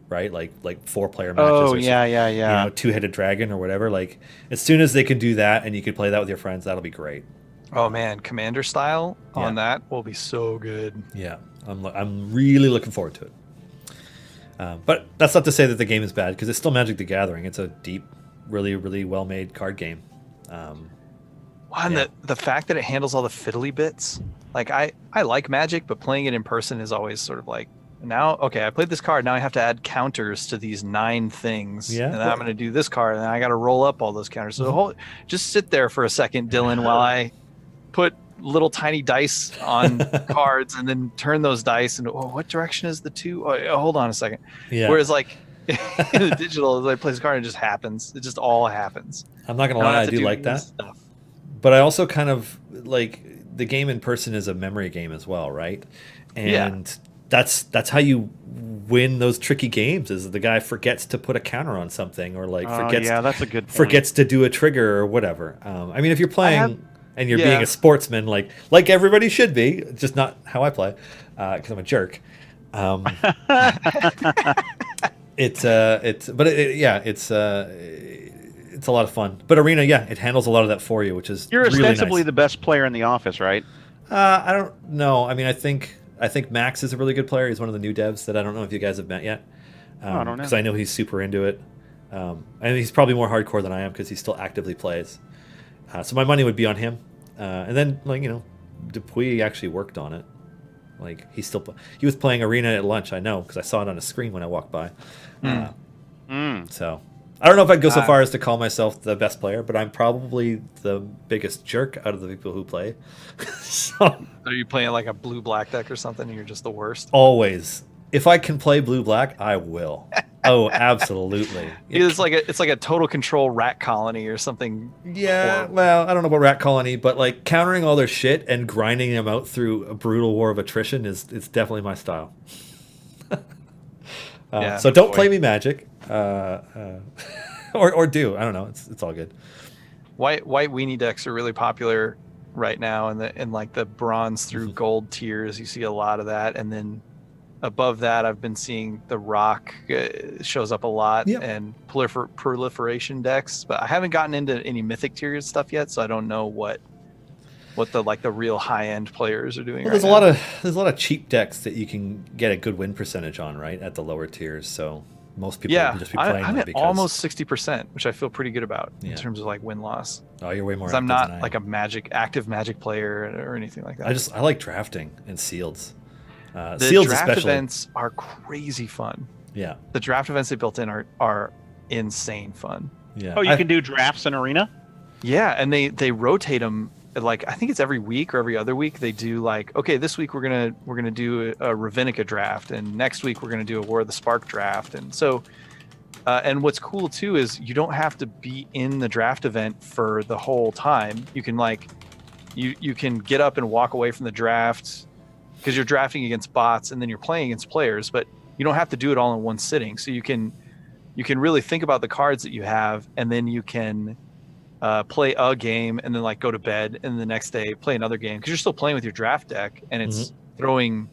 Right, like 4-player matches. Oh, yeah. Two-headed dragon or whatever. Like, as soon as they can do that and you can play that with your friends, that'll be great. Oh man, Commander style on that will be so good. Yeah, I'm really looking forward to it. But that's not to say that the game is bad, because it's still Magic the Gathering. It's a deep, really, really well-made card game. And the fact that it handles all the fiddly bits, like I like Magic, but playing it in person is always sort of like, now, okay, I played this card. Now I have to add counters to these 9 things. Yeah. And then I'm going to do this card, and then I got to roll up all those counters. So just sit there for a second, Dylan, while I put little tiny dice on cards and then turn those dice. And what direction is the 2? Oh, hold on a second. Yeah. Whereas like in the digital, as I play this card, it just happens. It just all happens. I'm not going to lie, I do like that. Stuff. But I also kind of like the game in person is a memory game as well, right? And that's how you win those tricky games, is the guy forgets to put a counter on something, or like that's a good point. Forgets to do a trigger or whatever. I mean, if you're playing and you're being a sportsman, like everybody should be, just not how I play, because I'm a jerk. It's a lot of fun. But Arena, it handles a lot of that for you, which is you're really ostensibly nice. The best player in the office, right? I don't know. I mean, I think Max is a really good player. He's one of the new devs that I don't know if you guys have met yet. I don't know. Because I know he's super into it. And he's probably more hardcore than I am, because he still actively plays. So my money would be on him. And then, Dupuy actually worked on it. Like, he was playing Arena at lunch, I know, because I saw it on a screen when I walked by. So I don't know if I'd go so far as to call myself the best player, but I'm probably the biggest jerk out of the people who play. So, are you playing like a blue-black deck or something, and you're just the worst? Always. If I can play blue-black, I will. Oh, absolutely. It's like a total control rat colony or something. Yeah, horrible. well, I don't know about Rat Colony, but like countering all their shit and grinding them out through a brutal war of attrition it's definitely my style. Yeah, so don't boy. play me Magic, or do. I don't know. It's all good. White weenie decks are really popular right now, in like the bronze through gold tiers. You see a lot of that, and then above that, I've been seeing the rock shows up a lot, Yep. and proliferation decks. But I haven't gotten into any mythic tier stuff yet, so I don't know what the real high end players are doing. Well, right there's a lot of cheap decks that you can get a good win percentage on, right, at the lower tiers. So most people can just be playing I'm them at because almost 60%, which I feel pretty good about in Yeah. terms of like win loss. oh, you're way more. Because I'm active not than I like am. a active magic player or anything like that. I like drafting and sealeds. The Sealeds draft especially. events are crazy fun. Yeah, The draft events they built in are insane fun. yeah. Oh, you can do drafts in Arena? Yeah, and they rotate them. Like I think it's every week or every other week they do like, okay, this week we're gonna do a Ravenica draft, and next week we're gonna do a War of the Spark draft. And so and what's cool too is you don't have to be in the draft event for the whole time. You can like you can get up and walk away from the draft because you're drafting against bots and then you're playing against players, but you don't have to do it all in one sitting. So you can really think about the cards that you have, and then you can play a game and then like go to bed, and the next day play another game because you're still playing with your draft deck, and it's throwing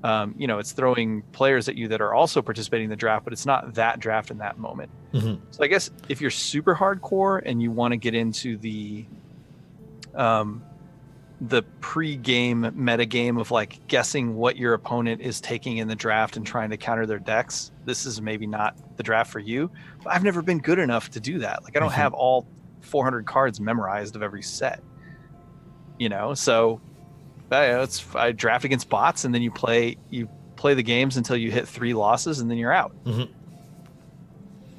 it's throwing players at you that are also participating in the draft, but it's not that draft in that moment. So I guess if you're super hardcore and you want to get into the pre-game metagame of like guessing what your opponent is taking in the draft and trying to counter their decks, this is maybe not the draft for you. But I've never been good enough to do that. Like I don't have all 400 cards memorized of every set, so I draft against bots, and then you play the games until you hit 3 losses, and then you're out.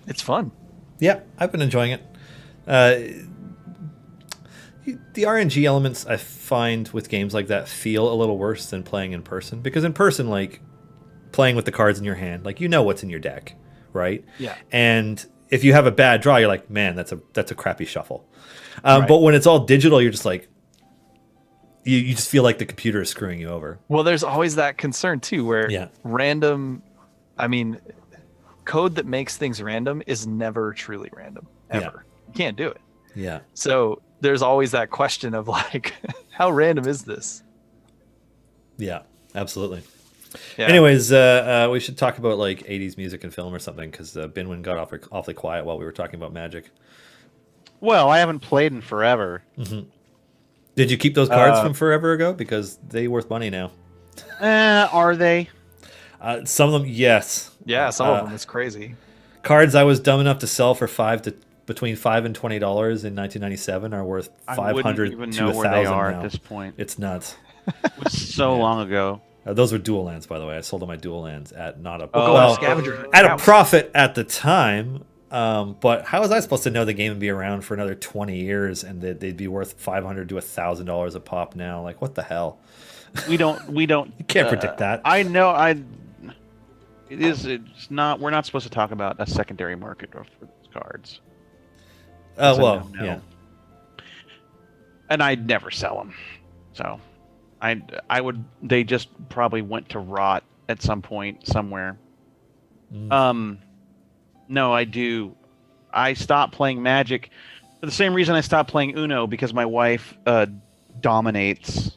It's fun. Yeah, I've been enjoying it. The RNG elements I find with games like that feel a little worse than playing in person, because in person, like playing with the cards in your hand, like what's in your deck, right? Yeah. And if you have a bad draw, you're like, man, that's a crappy shuffle. Right. But when it's all digital, you're just like, you just feel like the computer is screwing you over. Well, there's always that concern too, where random, code that makes things random is never truly random, ever. Yeah. You can't do it. Yeah. So there's always that question of like, how random is this? Yeah, absolutely. Yeah. Anyways, we should talk about like 80s music and film or something, because Binwin got awfully quiet while we were talking about Magic. Well, I haven't played in forever. Did you keep those cards from forever ago? Because they're worth money now. Are they? Some of them, yes. Yeah, some of them is crazy. Cards I was dumb enough to sell for between $5 and $20 in 1997 are worth I wouldn't $500 even to know where they $1,000 are now. at this point. It's nuts. It was so long ago. Those were dual lands, by the way. I sold all my dual lands at not a Go on a scavenger at a house. profit at the time. But how was I supposed to know the game would be around for another 20 years and that they'd be worth $500 to $1,000 a pop now? Like, what the hell? We don't. You can't predict that. I know. It's not. We're not supposed to talk about a secondary market for those cards. Well, no. yeah. And I'd never sell them. So, I would. They just probably went to rot at some point somewhere. No, I do. I stopped playing Magic for the same reason I stopped playing Uno, because my wife dominates.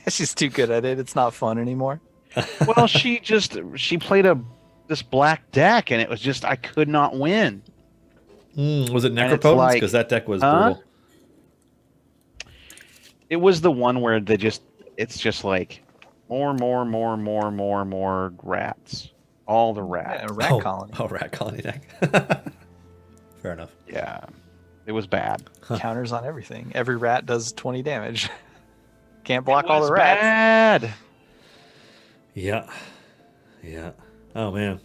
She's too good at it. It's not fun anymore. Well, she played this black deck, and it was just, I could not win. Was it And it's Necropotence? like- Because that deck was Huh? brutal. It was the one where it's just like more rats. All the rats. Yeah, a rat colony. Oh, rat colony deck. Fair enough. Yeah. It was bad. Counters on everything. Every rat does 20 damage. Can't block It all was the rats. bad. Yeah. Oh man.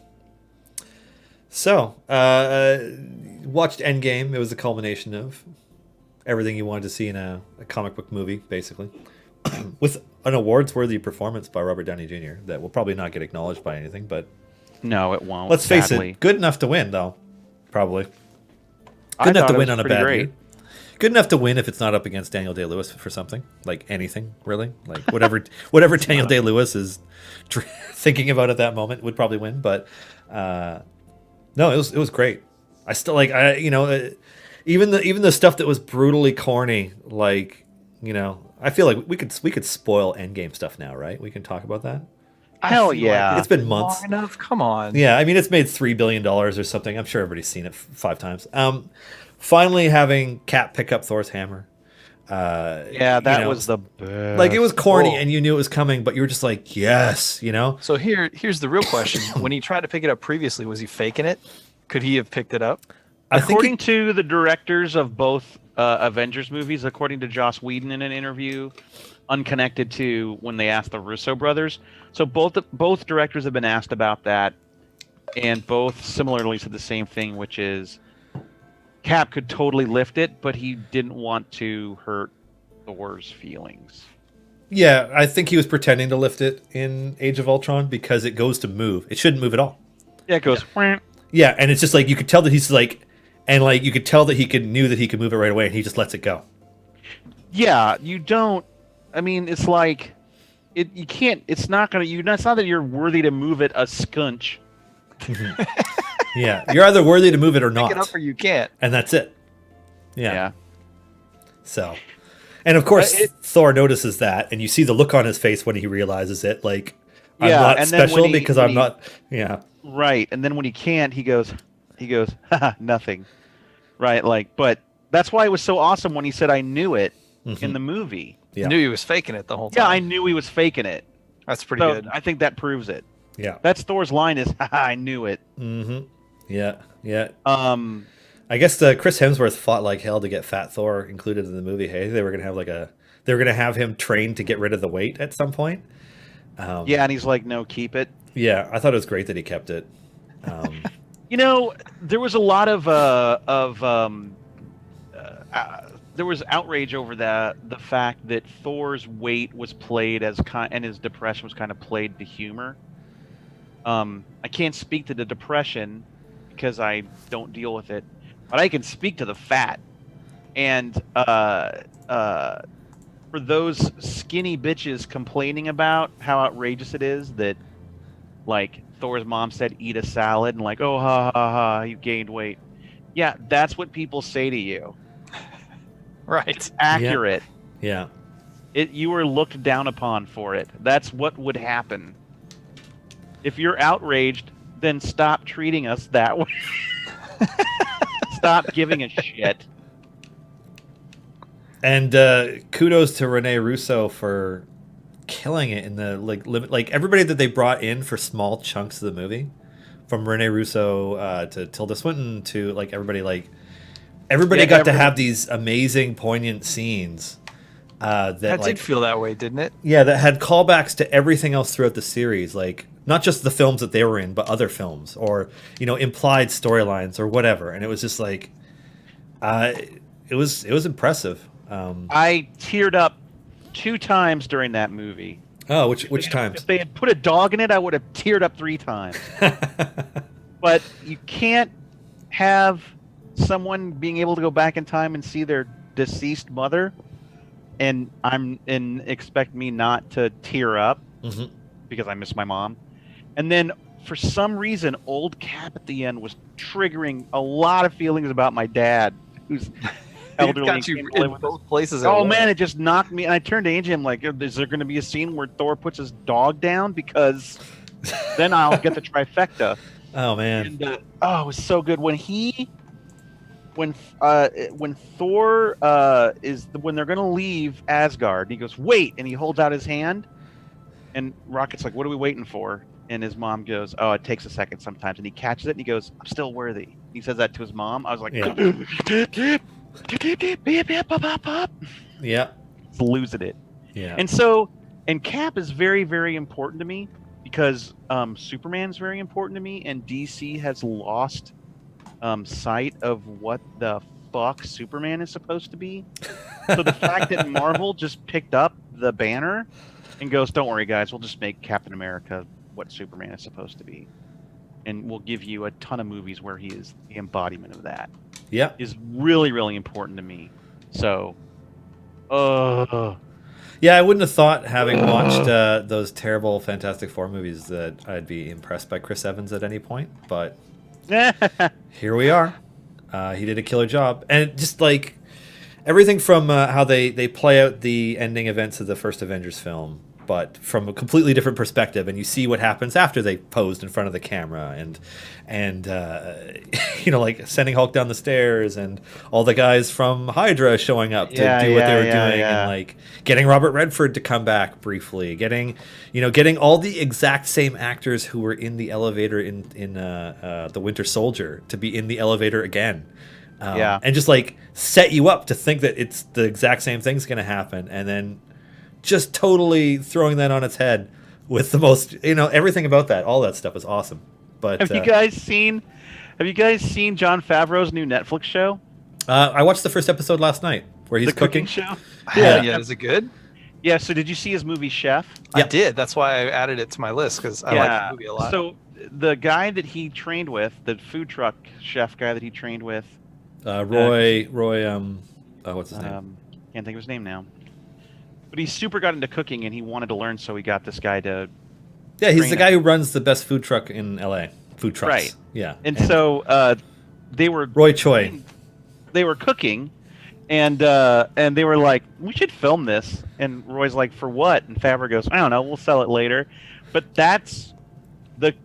So, watched Endgame. It was a culmination of everything you wanted to see in a comic book movie, basically, with an awards-worthy performance by Robert Downey Jr. that will probably not get acknowledged by anything, but No, it won't. Let's face sadly. it, good enough to win, though. Probably. I Good enough thought to it win was on a pretty bad great. year. Good enough to win if it's not up against Daniel Day-Lewis for something. Like anything, really. Like whatever Daniel Day-Lewis is thinking about at that moment would probably win. But no, it was great. I still like even the stuff that was brutally corny, like, I feel like we could spoil Endgame stuff now, right? We can talk about that. Hell I feel yeah. like It's been months. long enough. Come on. Yeah, I mean, it's made $3 billion or something. I'm sure everybody's seen it 5 times. Finally having Cap pick up Thor's hammer. Yeah, that was the best. Like, it was corny Whoa. and you knew it was coming, but you were just like, yes, So here's the real question. When he tried to pick it up previously, was he faking it? Could he have picked it up? According to the directors of both Avengers movies, according to Joss Whedon in an interview, unconnected to when they asked the Russo brothers. So both directors have been asked about that, and both similarly said the same thing, which is Cap could totally lift it, but he didn't want to hurt Thor's feelings. Yeah, I think he was pretending to lift it in Age of Ultron because it goes to move. It shouldn't move at all. Yeah, it goes. "Wah." Yeah, and it's just like you could tell that he's like, and like you could tell that knew that he could move it right away, and he just lets it go. Yeah, you don't. I mean, it's like you can't. It's not gonna. It's not that you're worthy to move it a scunch. Yeah, you're either worthy to move it or Pick it not, up or you can't. and that's it. Yeah. Yeah. So, and of course, Thor notices that, and you see the look on his face when he realizes it. Like, I'm Yeah, not and then special when he- because when I'm he- not. Yeah. Right, and then when he can't, he goes, haha, nothing. Right, like, but that's why it was so awesome when he said, "I knew it" in the movie. Yeah. Knew he was faking it the whole time. Yeah, I knew he was faking it. That's pretty So good. I think that proves it. Yeah. That's Thor's line is, haha, I knew it. Mm-hmm. Yeah. Yeah. Um, I guess Chris Hemsworth fought like hell to get Fat Thor included in the movie. Hey, they were gonna have him trained to get rid of the weight at some point. yeah, and he's like, no, keep it. Yeah, I thought it was great that he kept it. There was a lot of there was outrage over the fact that Thor's weight was played as and his depression was kind of played to humor. I can't speak to the depression because I don't deal with it, but I can speak to the fat. And for those skinny bitches complaining about how outrageous it is that, like, Thor's mom said, eat a salad, and like, oh, ha, ha, ha, you gained weight. Yeah, that's what people say to you. Right. It's accurate. Yeah. You were looked down upon for it. That's what would happen. If you're outraged, then stop treating us that way. Stop giving a shit. And kudos to Rene Russo for killing it in the like everybody that they brought in for small chunks of the movie, from Rene Russo to Tilda Swinton to like everybody got to have these amazing poignant scenes that Did feel that way, didn't it? Yeah, that had callbacks to everything else throughout the series, like not just the films that they were in, but other films or implied storylines or whatever. And it was just like it was impressive. I teared up 2 times during that movie. Oh, which times? If they had put a dog in it, I would have teared up 3 times. But you can't have someone being able to go back in time and see their deceased mother, and expect me not to tear up because I miss my mom. And then for some reason, old Cap at the end was triggering a lot of feelings about my dad, who's elderly. Got you in both places. at Oh once. man, it just knocked me. And I turned to Angie. I'm like, "Is there going to be a scene where Thor puts his dog down? Because then I'll get the trifecta." Oh man. And it was so good when Thor when they're going to leave Asgard. And he goes, "Wait!" and he holds out his hand, and Rocket's like, "What are we waiting for?" And his mom goes, "Oh, it takes a second sometimes." And he catches it and he goes, "I'm still worthy." He says that to his mom. I was like, Yeah. Yeah. He's losing it. Yeah. And Cap is very, very important to me because Superman's very important to me, and DC has lost sight of what the fuck Superman is supposed to be. So the fact that Marvel just picked up the banner and goes, "Don't worry, guys, we'll just make Captain America what Superman is supposed to be." and will give you a ton of movies where he is the embodiment of that. Yeah. Is really, really important to me. So, yeah, I wouldn't have thought, having watched those terrible Fantastic Four movies, that I'd be impressed by Chris Evans at any point. But here we are. He did a killer job, and just like everything from how they play out the ending events of the first Avengers film, but from a completely different perspective, and you see what happens after they posed in front of the camera, and like sending Hulk down the stairs, and all the guys from Hydra showing up to do what they were doing, and like getting Robert Redford to come back briefly, getting all the exact same actors who were in the elevator in the Winter Soldier to be in the elevator again. And just like set you up to think that it's the exact same thing's going to happen, and then just totally throwing that on its head with the most, everything about that, all that stuff is awesome. But have you guys seen Jon Favreau's new Netflix show? I watched the first episode last night where he's the cooking show. Yeah, is it good? Yeah. So did you see his movie Chef? I did. That's why I added it to my list, because I like the movie a lot. So the guy that he trained with, the food truck chef guy that he trained with, Roy, what's his name? Can't think of his name now. But he super got into cooking, and he wanted to learn, so he got this guy to. Yeah, he's the guy who runs the best food truck in LA. Food trucks. Right. Yeah. And so they were Roy Choi. They were cooking, and they were like, "We should film this." And Roy's like, "For what?" And Favreau goes, "I don't know. We'll sell it later." But that's the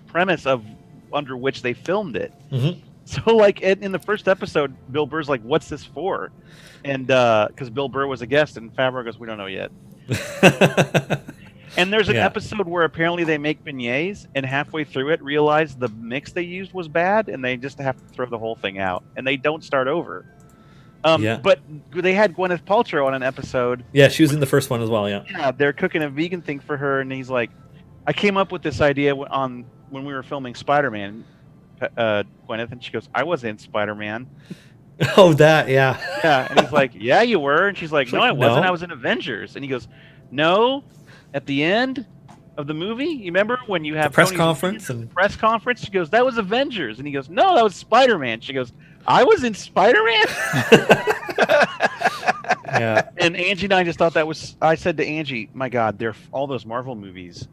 premise of under which they filmed it. Mm-hmm. So like in the first episode, Bill Burr's like, "What's this for?" And because Bill Burr was a guest, and Favreau goes, "We don't know yet." And there's an episode where apparently they make beignets, and halfway through it realize the mix they used was bad, and they just have to throw the whole thing out, and they don't start over. But they had Gwyneth Paltrow on an episode. Yeah, she was in the first one as well. Yeah, they're cooking a vegan thing for her, and he's like, "I came up with this idea when we were filming Spider-Man." Gwyneth, and she goes, "I was in Spider-Man." Oh, that, yeah. Yeah, and he's like, "Yeah, you were," and she's like, "No, I wasn't. I was in Avengers." And he goes, "No, at the end of the movie, you remember when you have the press Tony's conference and press conference?" She goes, "That was Avengers," and he goes, "No, that was Spider-Man." She goes, "I was in Spider-Man." Yeah. And Angie and I just thought that was. I said to Angie, "My God, they're all those Marvel movies."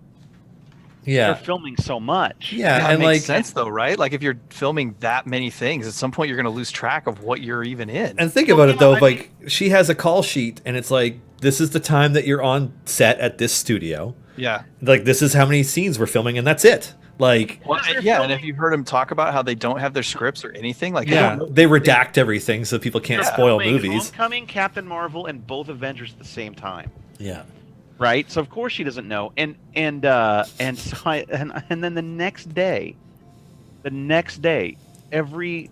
Yeah, they're filming so much. Yeah, and makes sense though, right? Like if you're filming that many things, at some point you're going to lose track of what you're even in. And think about it though, like she has a call sheet, and it's like, this is the time that you're on set at this studio. Yeah, like this is how many scenes we're filming, and that's it. Like, and if you've heard them talk about how they don't have their scripts or anything, like they redact everything so people can't spoil movies. Homecoming, Captain Marvel, and both Avengers at the same time. Yeah. Right, so of course she doesn't know, and then the next day, every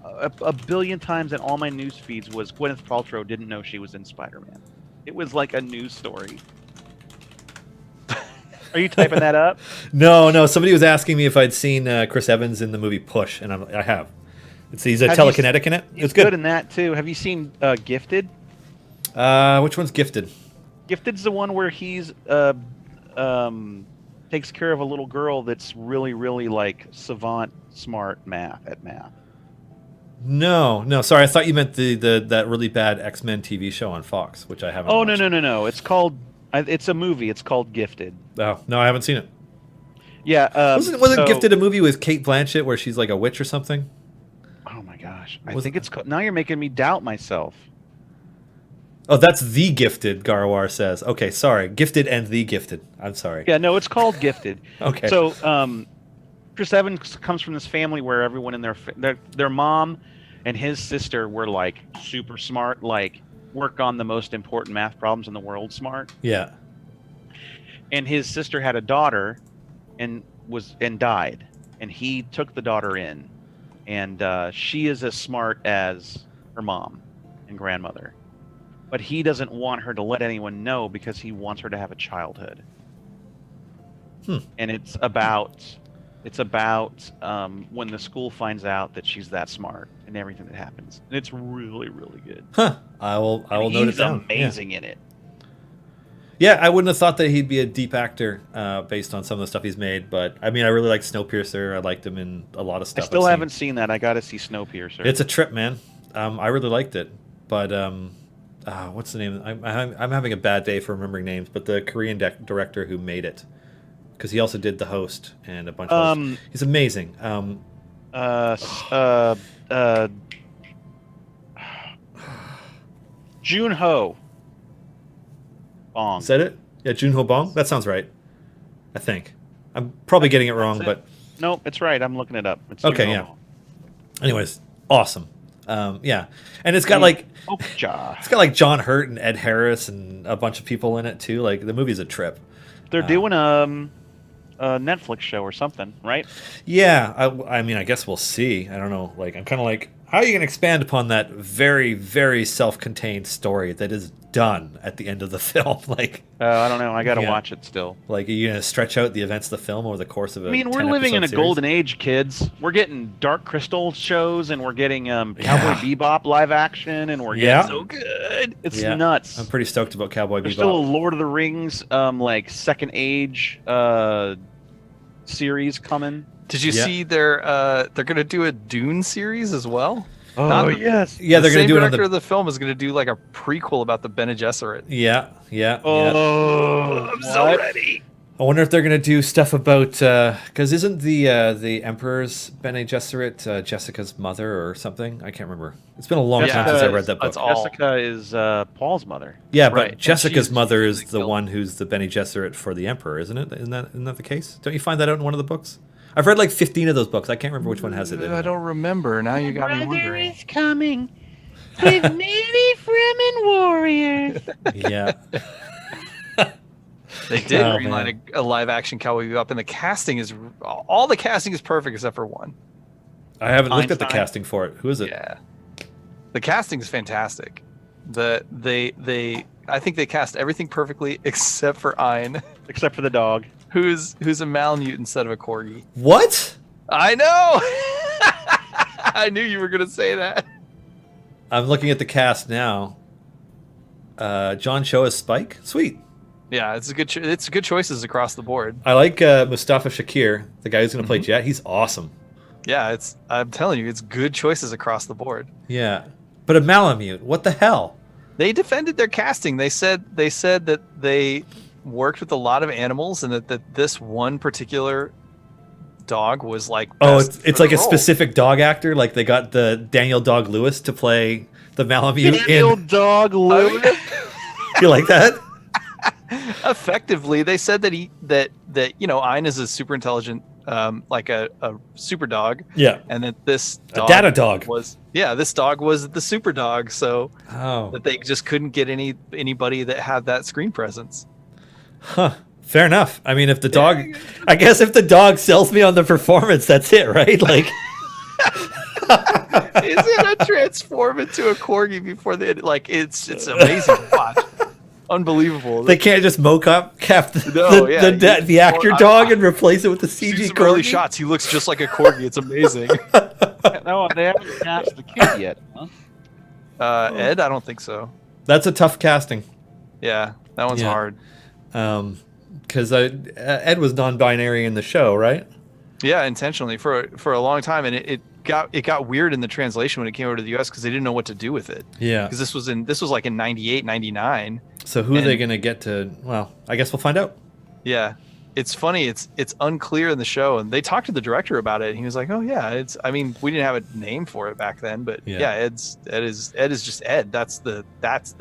a billion times in all my news feeds was Gwyneth Paltrow didn't know she was in Spider-Man. It was like a news story. Are you typing that up? No. Somebody was asking me if I'd seen Chris Evans in the movie Push, and I have. He's a telekinetic in it. It's good in that too. Have you seen Gifted? Which one's Gifted? Gifted's the one where he's takes care of a little girl that's really, really like savant, smart at math. No. Sorry, I thought you meant that really bad X-Men TV show on Fox, which I haven't. Oh watched. No! It's called. It's a movie. It's called Gifted. Oh no, I haven't seen it. Yeah. Wasn't Gifted a movie with Kate Blanchett where she's like a witch or something? Oh my gosh! I think it's called. Now you're making me doubt myself. Oh, that's The Gifted, Garwar says. Okay, sorry. Gifted and The Gifted. I'm sorry. Yeah, no, it's called Gifted. Okay. So, Chris Evans comes from this family where everyone in their mom and his sister were like super smart, like work on the most important math problems in the world smart. Yeah. And his sister had a daughter and died, and he took the daughter in, and she is as smart as her mom and grandmother. But he doesn't want her to let anyone know because he wants her to have a childhood. And it's about when the school finds out that she's that smart and everything that happens. And it's really, really good. Huh. I will note it down. He's amazing in it. Yeah, I wouldn't have thought that he'd be a deep actor based on some of the stuff he's made, but I mean, I really like Snowpiercer. I liked him in a lot of stuff. I still haven't seen that. I got to see Snowpiercer. It's a trip, man. I really liked it, but what's the name? I'm having a bad day for remembering names, but the Korean director who made it, because he also did The Host and a bunch of others. He's amazing. Junho Bong. Is that it? Yeah, Junho Bong? That sounds right. I think. I'm probably getting it wrong, but... Nope, it's right. I'm looking it up. It's okay, Junho yeah. Bong. Anyways, awesome. Yeah. And it's got like... It's got like John Hurt and Ed Harris and a bunch of people in it, too. Like, the movie's a trip. They're doing a Netflix show or something, right? Yeah. I mean, I guess we'll see. I don't know. Like, I'm kind of like... How are you going to expand upon that very, very self-contained story that is done at the end of the film? Like, I don't know. I got to watch it still. Like, are you going to stretch out the events of the film over the course of a? I mean, we're living in a golden age, kids. We're getting Dark Crystal shows, and we're getting Cowboy Bebop live action, and we're getting so good. It's nuts. I'm pretty stoked about Cowboy Bebop. There's still a Lord of the Rings, like Second Age series coming. Did you see they're going to do a Dune series as well? Oh, yes. Yeah, they're going to do it. The director of the film is going to do like a prequel about the Bene Gesserit. Yeah. Oh, I'm so ready. I wonder if they're going to do stuff about because isn't the Emperor's Bene Gesserit Jessica's mother or something? I can't remember. It's been a long time since I read that book. Jessica is Paul's mother. Yeah, but Jessica's mother is the one who's the Bene Gesserit for the Emperor, isn't it? Isn't that the case? Don't you find that out in one of the books? I've read like 15 of those books. I can't remember which one has it in. I don't remember. Now you got me wondering. Is coming with many Fremen warriors. Yeah. They did greenlight a live-action Cowboy Bebop, and the casting is all the casting is perfect except for one. I haven't looked at the casting for it. Who is it? Yeah, the casting is fantastic. I think they cast everything perfectly except for Ein, except for the dog, who's a Malamute instead of a corgi. What? I know. I knew you were gonna say that. I'm looking at the cast now. John Cho as Spike. Sweet. Yeah, it's good choices across the board. I like Mustafa Shakir, the guy who's going to play Jet. He's awesome. Yeah, I'm telling you, it's good choices across the board. Yeah, but a Malamute, what the hell? They defended their casting. They said that they worked with a lot of animals, and that this one particular dog was like it's like a specific dog actor. Like they got the Daniel Dog Lewis to play the Malamute. Daniel Dog Lewis. You like that? Effectively, they said that Ein is a super intelligent, like a super dog. Yeah, and that this dog data dog was this dog was the super dog. So that they just couldn't get anybody that had that screen presence. Huh. Fair enough. I mean, if the dog, I guess if the dog sells me on the performance, that's it, right? Like, is it a transform into a corgi before they it's amazing to watch. Unbelievable. They can't just mocap the actor dog and replace it with the CG corgi. Early shots. He looks just like a corgi. It's amazing. No, they haven't cast the kid yet, huh? Ed, I don't think so. That's a tough casting. Yeah, that one's hard. Because Ed was non-binary in the show, right? Yeah, intentionally for a long time, and it got weird in the translation when it came over to the US because they didn't know what to do with it. Yeah, because this was like in 98, 99. So who are they going to get to? Well, I guess we'll find out. Yeah, it's funny. It's unclear in the show, and they talked to the director about it, and he was like, "Oh yeah, I mean, we didn't have a name for it back then, but Ed is just Ed. That's the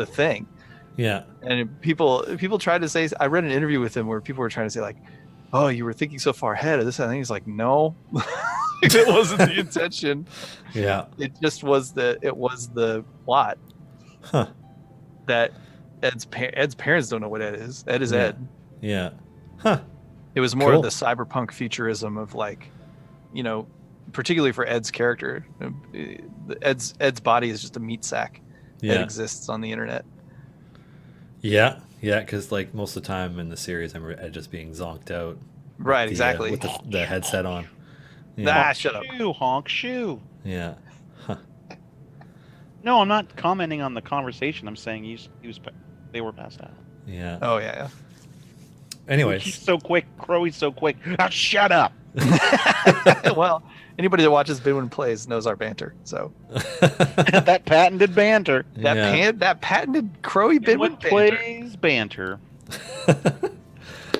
thing." Yeah, and people tried to say. I read an interview with him where people were trying to say like, "Oh, you were thinking so far ahead of this." I think he's like, "No, it wasn't the intention. Yeah, it just was the plot." Huh. That Ed's parents don't know what Ed is. Ed is Ed. Yeah. Huh. It was more of the cyberpunk futurism of like, particularly for Ed's character. Ed's body is just a meat sack that exists on the internet. Yeah, because like most of the time in the series, I remember Ed just being zonked out. Right, exactly. With the headset on. Yeah. Shut up. Honk shoe. Yeah. Huh. No, I'm not commenting on the conversation. I'm saying he was They were passed out. Yeah. Oh yeah. Anyways. He's so quick. Crowie's so quick. Ah, shut up. Well, anybody that watches Binwin Plays knows our banter. So That patented banter. that patented Crowy Binwin banter. Plays banter.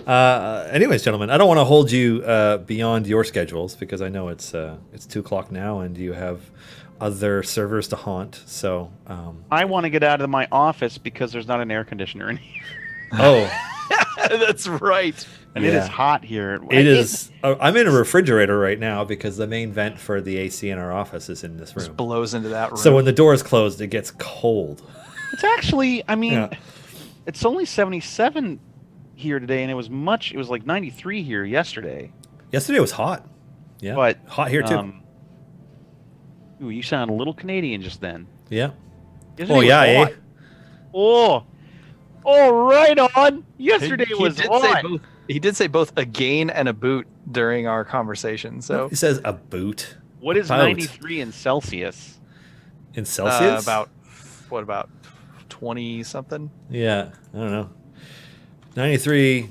Anyways, gentlemen, I don't want to hold you beyond your schedules because I know it's 2:00 now and you have other servers to haunt. So I want to get out of my office because there's not an air conditioner in here. oh, That's right. And it is hot here. It is. I'm in a refrigerator right now because the main vent for the AC in our office is in this room. Just blows into that room. So when the door is closed, it gets cold. It's actually, I mean, it's only 77 here today, and it was like 93 here yesterday. Yesterday was hot. Yeah, but hot here too. Ooh, you sound a little Canadian just then. Yeah. Yesterday was hot. Oh, right on. Yesterday was hot. He did say both a gain and a boot during our conversation. So he says a boot. What is 93 in Celsius? In Celsius? About 20 something? Yeah, I don't know. 93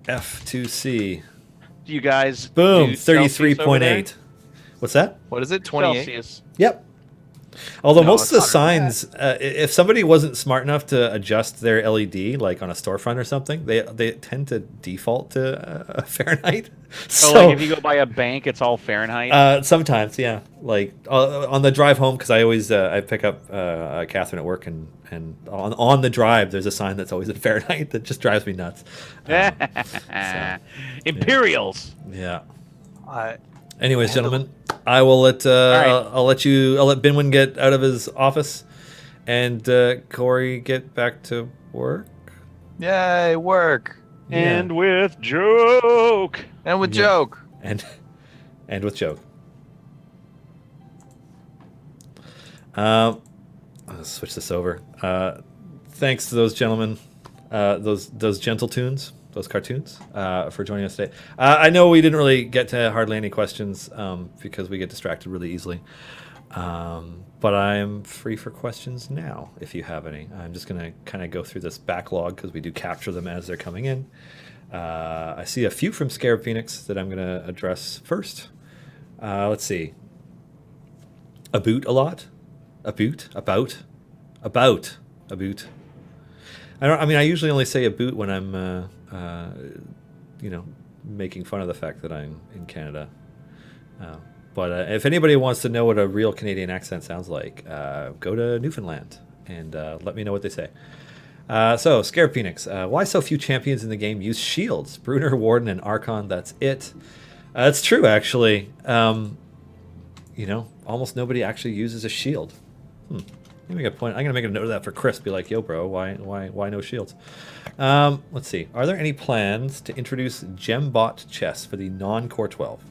F2C. Do you guys boom, do 33.8. What's that? What is it? 28. Celsius. Yep. Although most of the signs, if somebody wasn't smart enough to adjust their LED, like on a storefront or something, they tend to default to Fahrenheit. So like if you go by a bank, it's all Fahrenheit? Sometimes, yeah. Like on the drive home, because I always I pick up Catherine at work, and on the drive, there's a sign that's always in Fahrenheit that just drives me nuts. Imperials. Yeah. Anyways, gentlemen, I will let I'll let Binwin get out of his office, and Corey get back to work. Yay, work! And with joke. And with joke. And with joke. I'll switch this over. Thanks to those gentlemen, those gentle tunes. Those cartoons for joining us today. I know we didn't really get to hardly any questions because we get distracted really easily. But I'm free for questions now if you have any. I'm just going to kind of go through this backlog because we do capture them as they're coming in. I see a few from Scarab Phoenix that I'm going to address first. Let's see. A boot a lot? A boot? About? A boot. I usually only say a boot when I'm making fun of the fact that I'm in Canada. But if anybody wants to know what a real Canadian accent sounds like, go to Newfoundland and let me know what they say. So, Scarab Phoenix, why so few champions in the game use shields? Bruner, Warden, and Archon, that's it. It's true, actually. Almost nobody actually uses a shield. You make a point. I'm gonna make a note of that for Chris. Be like, yo, bro, why no shields? Let's see. Are there any plans to introduce Gembot chests for the non-Core 12?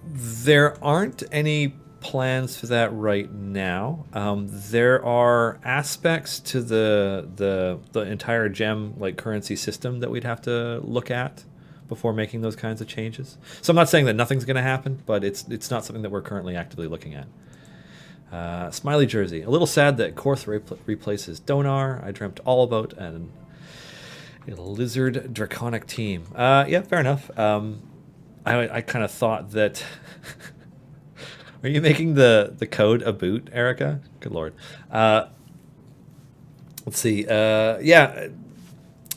There aren't any plans for that right now. There are aspects to the entire gem currency system that we'd have to look at before making those kinds of changes. So I'm not saying that nothing's going to happen, but it's not something that we're currently actively looking at. Smiley Jersey. A little sad that Korth replaces Donar. I dreamt all about a lizard draconic team. Yeah, fair enough. I kind of thought that... Are you making the code a boot, Erica? Good lord. Let's see. Yeah,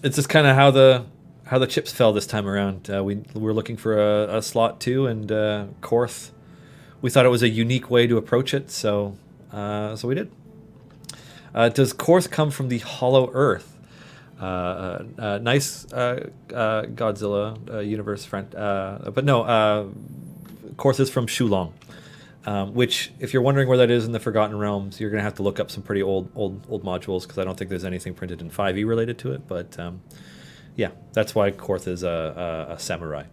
it's just kind of how the chips fell this time around. We're looking for a slot 2, and Korth... We thought it was a unique way to approach it, so we did. Does Korth come from the Hollow Earth? Nice Godzilla universe friend. But no, Korth is from Shulong, which, if you're wondering where that is in the Forgotten Realms, you're going to have to look up some pretty old modules, because I don't think there's anything printed in 5e related to it. But yeah, that's why Korth is a samurai.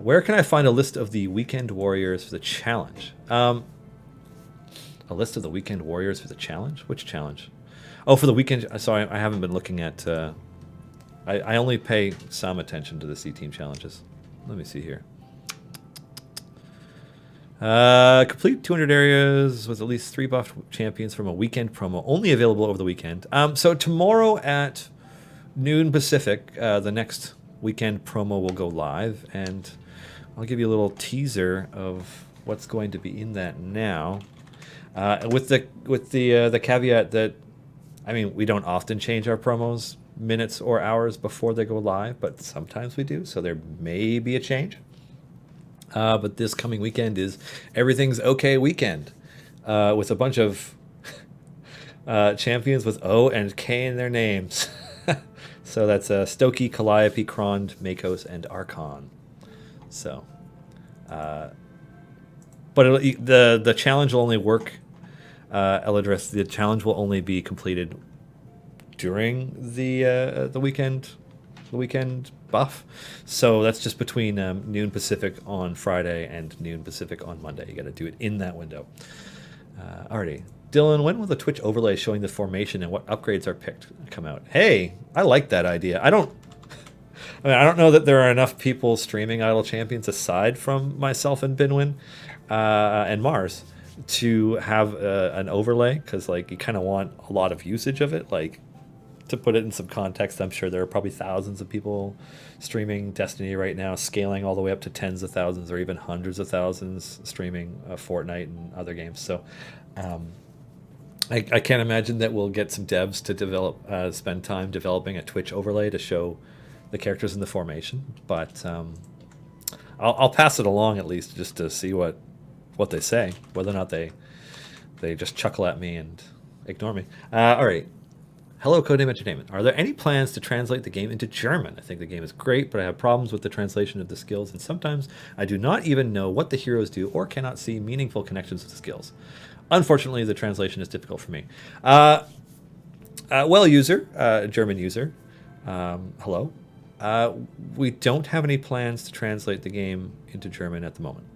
Where can I find a list of the Weekend Warriors for the challenge? A list of the Weekend Warriors for the challenge? Which challenge? Oh, for the weekend. Sorry, I haven't been looking at... I only pay some attention to the C-Team challenges. Let me see here. Complete 200 areas with at least 3 buffed champions from a weekend promo, only available over the weekend. So tomorrow at noon Pacific, the next weekend promo will go live, and I'll give you a little teaser of what's going to be in that now. With the caveat that, I mean, we don't often change our promos minutes or hours before they go live, but sometimes we do, so there may be a change. But this coming weekend is Everything's Okay weekend, with a bunch of champions with O and K in their names. So that's Stokey, Calliope, Krond, Makos, and Archon. So, but the challenge will only work, Eladris. The challenge will only be completed during the weekend buff. So that's just between noon Pacific on Friday and noon Pacific on Monday. You got to do it in that window. Alrighty. Dylan, when will the Twitch overlay showing the formation and what upgrades are picked come out? Hey, I like that idea. I don't know that there are enough people streaming Idle Champions aside from myself and Binwin and Mars to have an overlay, because like you kind of want a lot of usage of it. Like, to put it in some context, I'm sure there are probably thousands of people streaming Destiny right now, scaling all the way up to tens of thousands or even hundreds of thousands streaming Fortnite and other games. So I can't imagine that we'll get some devs to spend time developing a Twitch overlay to show the characters in the formation. But I'll pass it along at least, just to see what they say, whether or not they just chuckle at me and ignore me. All right. Hello, Codename Entertainment. Are there any plans to translate the game into German? I think the game is great, but I have problems with the translation of the skills, and sometimes I do not even know what the heroes do or cannot see meaningful connections with the skills. Unfortunately, the translation is difficult for me. German user, hello. We don't have any plans to translate the game into German at the moment.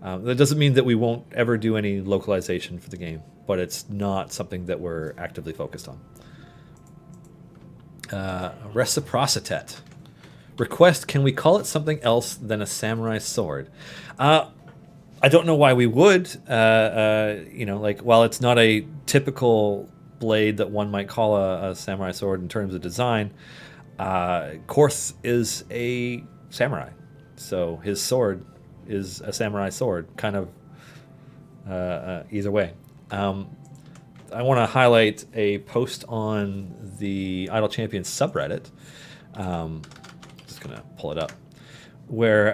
That doesn't mean that we won't ever do any localization for the game, but it's not something that we're actively focused on. Reciprocitet. Request, can we call it something else than a samurai sword? I don't know why we would. While it's not a typical blade that one might call a samurai sword in terms of design, Korth is a samurai. So his sword is a samurai sword, kind of either way. I want to highlight a post on the Idle Champions subreddit. Just going to pull it up. Where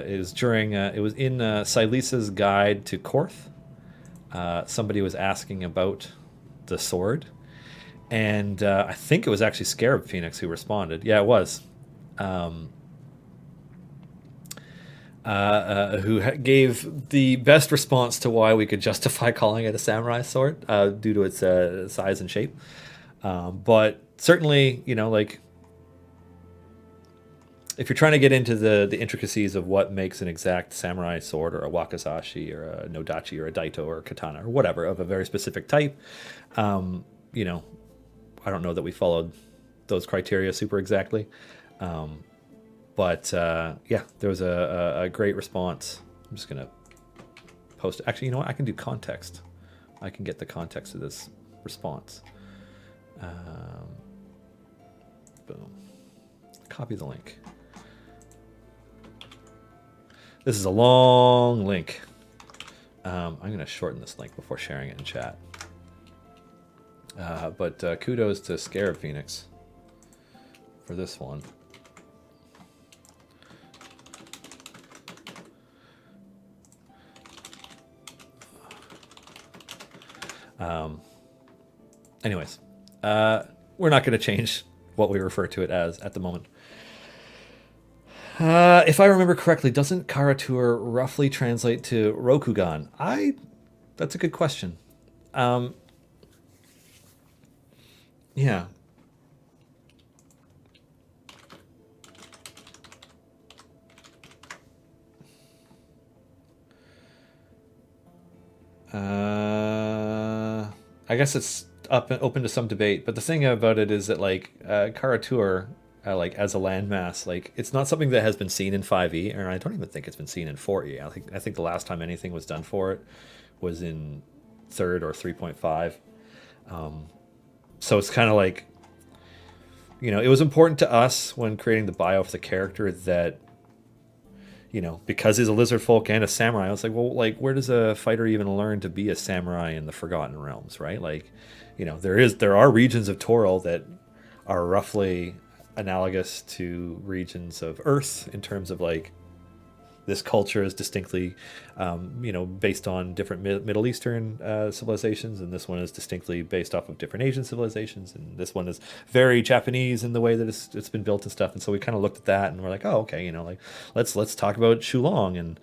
it was in Silesa's guide to Korth. Somebody was asking about the sword. And I think it was actually Scarab Phoenix who responded. Yeah, it was. Who gave the best response to why we could justify calling it a samurai sword due to its size and shape. But certainly, if you're trying to get into the intricacies of what makes an exact samurai sword or a wakizashi or a nodachi or a daito or a katana or whatever of a very specific type, I don't know that we followed those criteria super exactly. But there was a great response. I'm just going to post. Actually, you know what? I can do context. I can get the context of this response. Boom. Copy the link. This is a long link. I'm going to shorten this link before sharing it in chat. But kudos to Scarab Phoenix for this one. Anyways, we're not going to change what we refer to it as at the moment. If I remember correctly, doesn't Karatur roughly translate to Rokugan? That's a good question. Yeah. I guess it's open to some debate, but the thing about it is that Karatur like as a landmass. Like it's not something that has been seen in 5e, and I don't even think it's been seen in 4e. I think the last time anything was done for it was in 3rd or 3.5. So it's kind of like, it was important to us when creating the bio for the character that, because he's a lizard folk and a samurai, I was like, well, like, where does a fighter even learn to be a samurai in the Forgotten Realms, right? Like, there are regions of Toril that are roughly analogous to regions of Earth in terms of like, this culture is distinctly, based on different Middle Eastern civilizations, and this one is distinctly based off of different Asian civilizations, and this one is very Japanese in the way that it's been built and stuff. And so we kind of looked at that, and we're like, oh, okay, like let's talk about Shulong and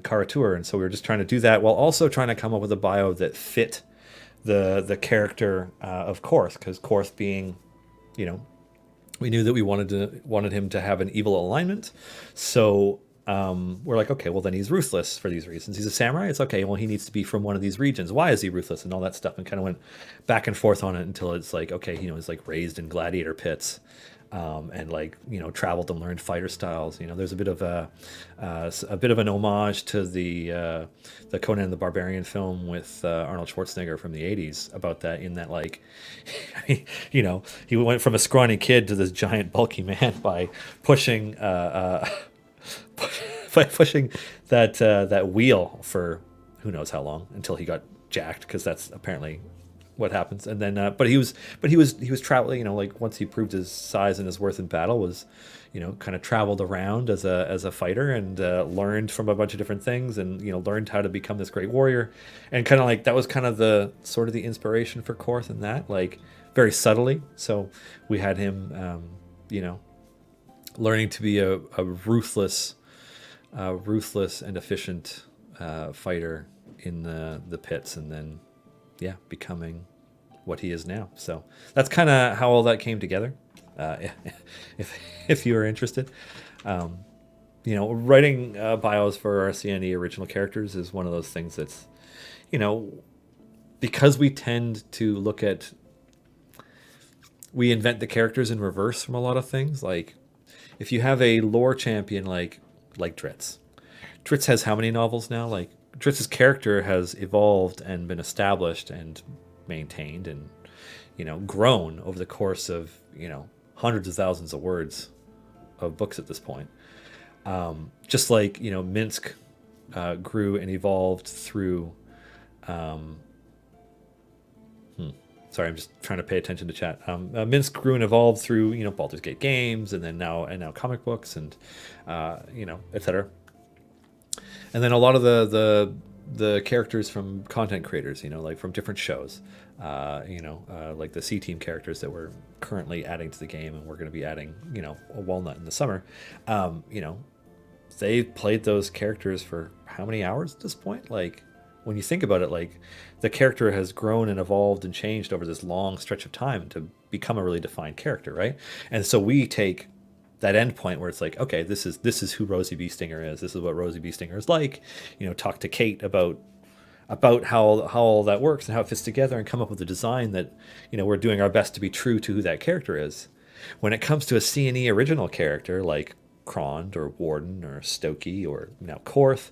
Karatur. And so we were just trying to do that while also trying to come up with a bio that fit the character of Korth, because Korth being, we knew that we wanted him to have an evil alignment. So we're like, okay, well then he's ruthless for these reasons. He's a samurai. It's okay. Well, he needs to be from one of these regions. Why is he ruthless and all that stuff? And kind of went back and forth on it until it's like, okay, he's like raised in gladiator pits, and like traveled and learned fighter styles. There's a bit of an homage to the Conan the Barbarian film with Arnold Schwarzenegger from the 80s about that, in that like, he went from a scrawny kid to this giant bulky man by pushing that wheel for who knows how long until he got jacked, because that's apparently what happens. And then but he was traveling, like once he proved his size and his worth in battle, was kind of traveled around as a fighter, and learned from a bunch of different things, and learned how to become this great warrior. And kind of like that was kind of the sort of the inspiration for Korth in that, like very subtly. So we had him learning to be a ruthless and efficient fighter in the pits, and then becoming what he is now. So that's kind of how all that came together. If you are interested, writing bios for our CNE original characters is one of those things that's, because we tend to we invent the characters in reverse from a lot of things. Like if you have a lore champion like Dritz. Dritz has how many novels now? Like Dritz's character has evolved and been established and maintained and grown over the course of hundreds of thousands of words of books at this point. Just like Minsk grew and evolved through. Sorry, I'm just trying to pay attention to chat. Minsk grew and evolved through Baldur's Gate games, and then now comic books, and etc. And then a lot of the characters from content creators, like from different shows, like the C Team characters that we're currently adding to the game, and we're going to be adding a Walnut in the summer. They played those characters for how many hours at this point? Like, when you think about it, like the character has grown and evolved and changed over this long stretch of time to become a really defined character, right? And so we take that end point where it's like, okay, this is who Rosie B. Stinger is. This is what Rosie B. Stinger is like. Talk to Kate about how all that works and how it fits together, and come up with a design that we're doing our best to be true to who that character is. When it comes to a C&E original character like Krond or Warden or Stokey or now Korth,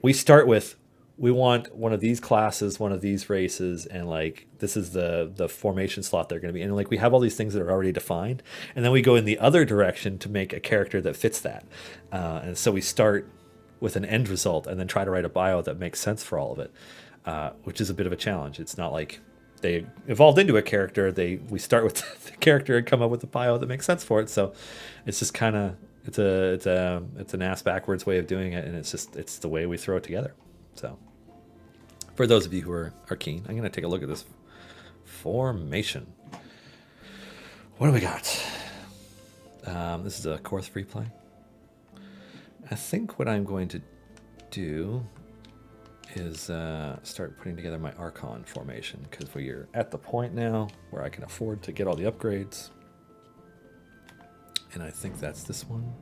we start with, we want one of these classes, one of these races, and like this is the formation slot they're going to be in. And like we have all these things that are already defined, and then we go in the other direction to make a character that fits that. And so we start with an end result and then try to write a bio that makes sense for all of it, which is a bit of a challenge. It's not like they evolved into a character. We start with the character and come up with a bio that makes sense for it. So it's just kind of it's an ass backwards way of doing it, and it's the way we throw it together. So for those of you who are keen, I'm going to take a look at this formation. What do we got? This is a Korth free play. I think what I'm going to do is start putting together my Archon formation, because we're at the point now where I can afford to get all the upgrades. And I think that's this one.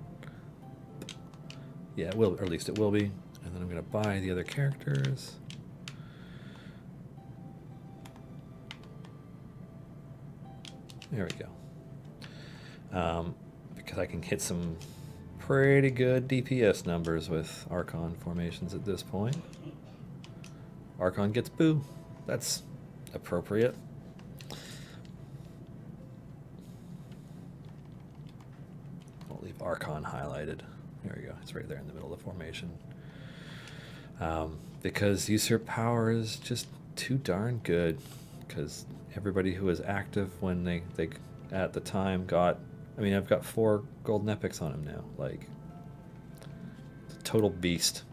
Yeah, it will, or at least it will be. And then I'm going to buy the other characters. There we go. because I can hit some pretty good DPS numbers with Archon formations at this point. Archon gets boo. That's appropriate. I'll leave Archon highlighted. There we go. It's right there in the middle of the formation. Because Usurp Power is just too darn good. Because everybody who was active when they at the time got... I mean, I've got 4 golden epics on him now. Like, total beast.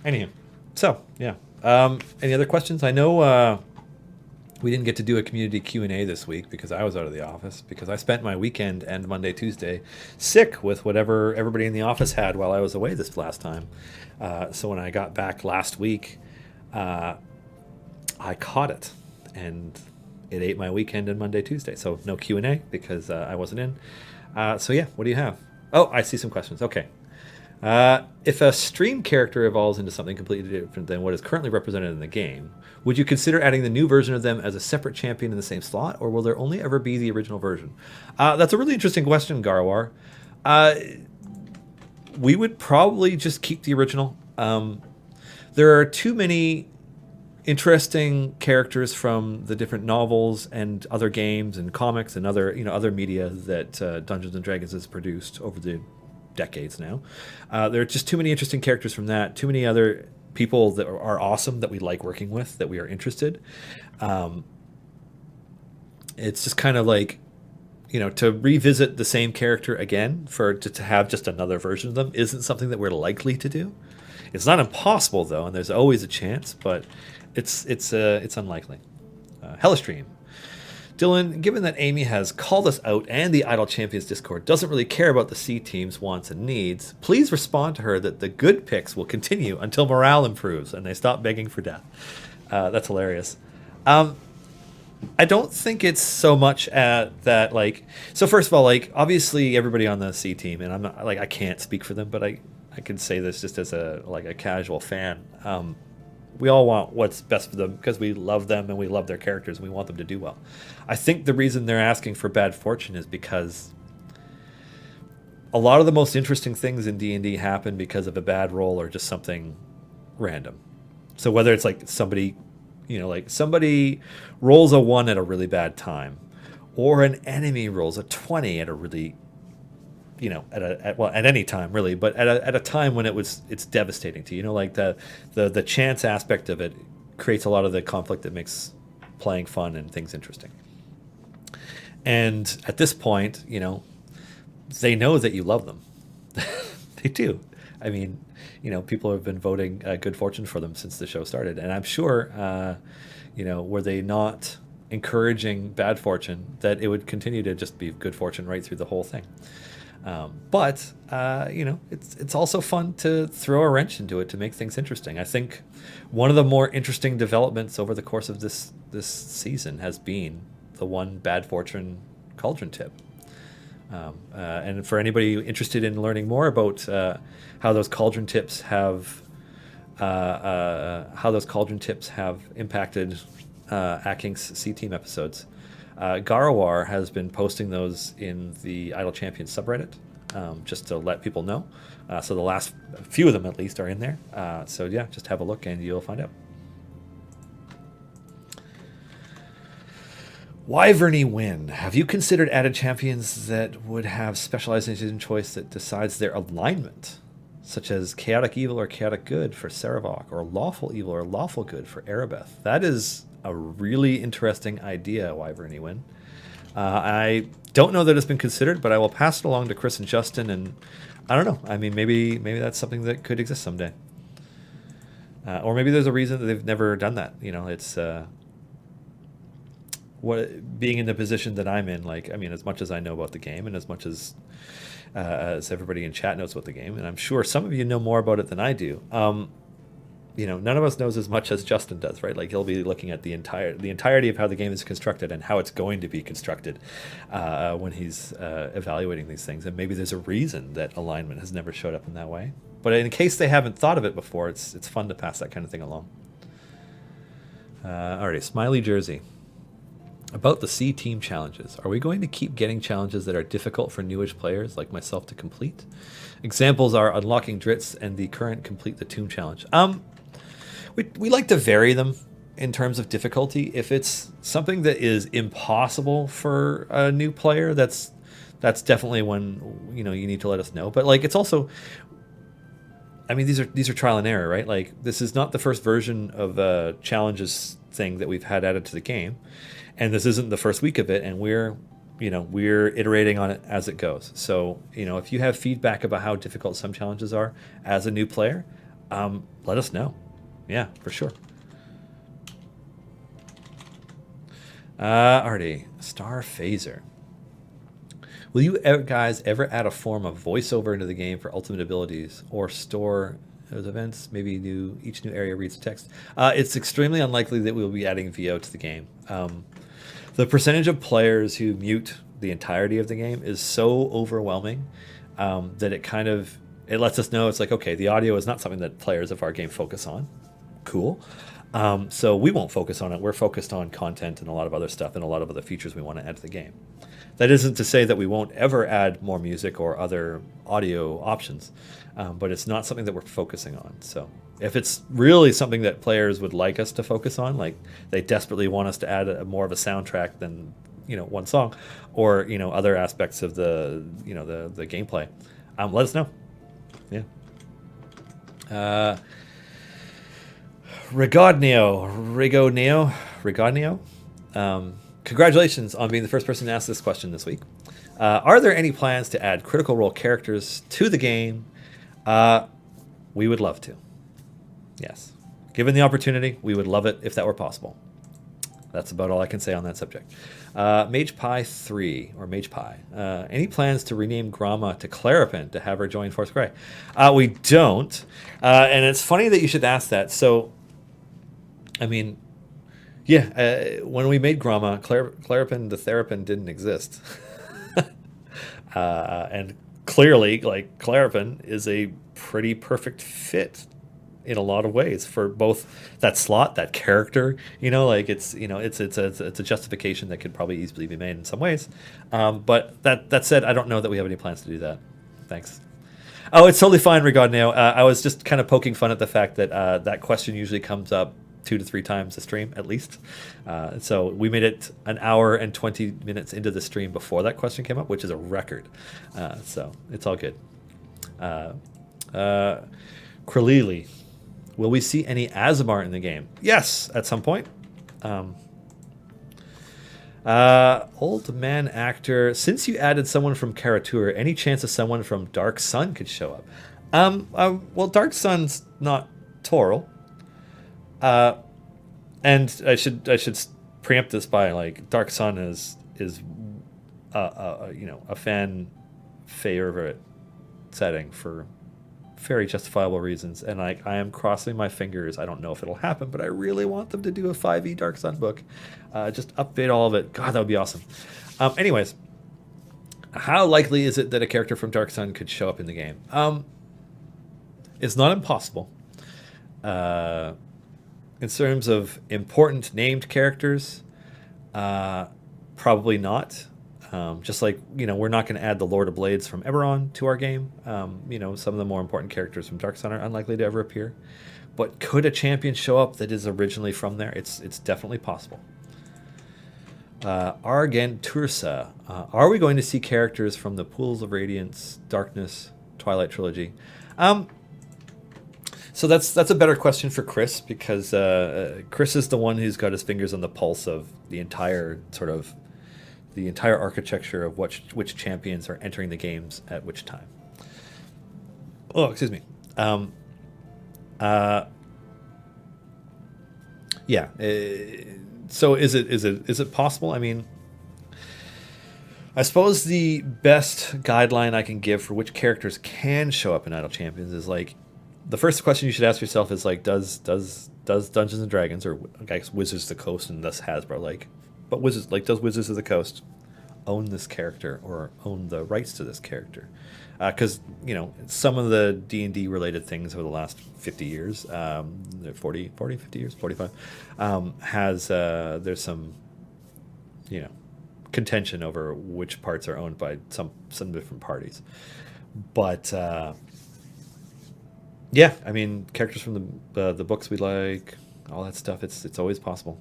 Anyhow, so, yeah. Any other questions? I know we didn't get to do a community Q&A this week because I was out of the office, because I spent my weekend and Monday, Tuesday sick with whatever everybody in the office had while I was away this last time. So when I got back last week, I caught it, and it ate my weekend and Monday, Tuesday. So no Q&A because I wasn't in. So yeah, what do you have? Oh, I see some questions. Okay. If a stream character evolves into something completely different than what is currently represented in the game, would you consider adding the new version of them as a separate champion in the same slot, or will there only ever be the original version? That's a really interesting question, Garwar. We would probably just keep the original. There are too many interesting characters from the different novels and other games and comics and other media that Dungeons and Dragons has produced over the decades now. There are just too many interesting characters from that. Too many other people that are awesome that we like working with, that we are interested. It's just kind of like, to revisit the same character again to have just another version of them isn't something that we're likely to do. It's not impossible though, and there's always a chance, but it's unlikely. Hellastream. Dylan, given that Amy has called us out and the Idle Champions Discord doesn't really care about the C team's wants and needs, please respond to her that the good picks will continue until morale improves and they stop begging for death. That's hilarious. I don't think it's so much at that, like... So first of all, like, obviously everybody on the C team, and I'm not, like, I can't speak for them, but I can say this just as a casual fan. We all want what's best for them because we love them and we love their characters and we want them to do well. I think the reason they're asking for bad fortune is because a lot of the most interesting things in D&D happen because of a bad roll or just something random. So whether it's like somebody rolls a 1 at a really bad time, or an enemy rolls a 20 at a really, at any time really, but at a time when it's devastating to you. Like the chance aspect of it creates a lot of the conflict that makes playing fun and things interesting. And at this point, they know that you love them. They do. I mean, people have been voting good fortune for them since the show started, and I'm sure, were they not encouraging bad fortune, that it would continue to just be good fortune right through the whole thing. But it's also fun to throw a wrench into it to make things interesting. I think one of the more interesting developments over the course of this season has been the one bad fortune cauldron tip. And for anybody interested in learning more about how those cauldron tips have impacted Acking's C Team episodes, Garawar has been posting those in the Idle Champions subreddit, just to let people know. So the last few of them, at least, are in there. So yeah, just have a look and you'll find out. Wyverny Win. Have you considered added champions that would have specialization choice that decides their alignment, such as chaotic evil or chaotic good for Saravok, or lawful evil or lawful good for Erebeth? That is a really interesting idea, Wyverny Win. I don't know that it's been considered, but I will pass it along to Chris and Justin, and I don't know. I mean, maybe that's something that could exist someday. Or maybe there's a reason that they've never done that. It's being in the position that I'm in. Like, I mean, as much as I know about the game, and as much as everybody in chat knows about the game, and I'm sure some of you know more about it than I do. None of us knows as much as Justin does, right? Like, he'll be looking at the entirety of how the game is constructed and how it's going to be constructed when he's evaluating these things. And maybe there's a reason that alignment has never showed up in that way. But in case they haven't thought of it before, it's fun to pass that kind of thing along. Alrighty, Smiley Jersey. About the C team challenges, are we going to keep getting challenges that are difficult for newish players like myself to complete? Examples are unlocking Dritz and the current complete the tomb challenge. We like to vary them in terms of difficulty. If it's something that is impossible for a new player, that's definitely when you need to let us know. But like, it's also, I mean, these are trial and error, right? Like, this is not the first version of a challenges thing that we've had added to the game, and this isn't the first week of it, and we're iterating on it as it goes. So, if you have feedback about how difficult some challenges are as a new player, let us know. Yeah, for sure. Artie, Star Phaser. Will you guys ever add a form of voiceover into the game for ultimate abilities, or store those events? Maybe each new area reads text. It's extremely unlikely that we'll be adding VO to the game. The percentage of players who mute the entirety of the game is so overwhelming that it lets us know it's like, okay, the audio is not something that players of our game focus on. Cool. So we won't focus on it. We're focused on content and a lot of other stuff and a lot of other features we want to add to the game. That isn't to say that we won't ever add more music or other audio options, but it's not something that we're focusing on. So if it's really something that players would like us to focus on, like they desperately want us to add more of a soundtrack than one song, or other aspects of the the gameplay, let us know. Yeah. Rigodneo. Congratulations on being the first person to ask this question this week. Are there any plans to add Critical Role characters to the game? We would love to. Yes. Given the opportunity, we would love it if that were possible. That's about all I can say on that subject. Mage Pie 3, or Mage Pie. Any plans to rename Grama to Claripin to have her join Force Grey? We don't. And it's funny that you should ask that. So, I mean, yeah, when we made Grama, Claripin the Therapin didn't exist. And clearly, like, Claripin is a pretty perfect fit in a lot of ways for both that slot, that character, it's a justification that could probably easily be made in some ways. But that said, I don't know that we have any plans to do that. Thanks. Oh, it's totally fine, Rigodneo. I was just kind of poking fun at the fact that that question usually comes up 2 to 3 times a stream at least. So we made it an hour and 20 minutes into the stream before that question came up, which is a record. So it's all good. Kralili. Will we see any Azamar in the game? Yes, at some point. Old man actor. Since you added someone from Karatur, any chance of someone from Dark Sun could show up? Well, Dark Sun's not Toral. And I should preempt this by, like, Dark Sun is a fan favorite setting for very justifiable reasons, and I am crossing my fingers. I don't know if it'll happen, but I really want them to do a 5e Dark Sun book. Just update all of it. God, that would be awesome. Anyways, how likely is it that a character from Dark Sun could show up in the game? It's not impossible. In terms of important named characters, probably not. Just like, we're not going to add the Lord of Blades from Eberron to our game. Some of the more important characters from Dark Sun are unlikely to ever appear. But could a champion show up that is originally from there? It's definitely possible. Argentursa. Are we going to see characters from the Pools of Radiance, Darkness, Twilight Trilogy? So that's a better question for Chris, because Chris is the one who's got his fingers on the pulse of the entire architecture of which champions are entering the games at which time. Oh, excuse me. Yeah. So is it possible? I mean, I suppose the best guideline I can give for which characters can show up in Idle Champions is, like, the first question you should ask yourself is, like, does Dungeons and Dragons, or I guess Wizards of the Coast and thus Hasbro, but Wizards, does Wizards of the Coast own this character or own the rights to this character? Because some of the D&D related things over the last 50 years, 50 years, 45, there's some you know, contention over which parts are owned by some different parties. But yeah, I mean, characters from the books we like, all that stuff. It's always possible.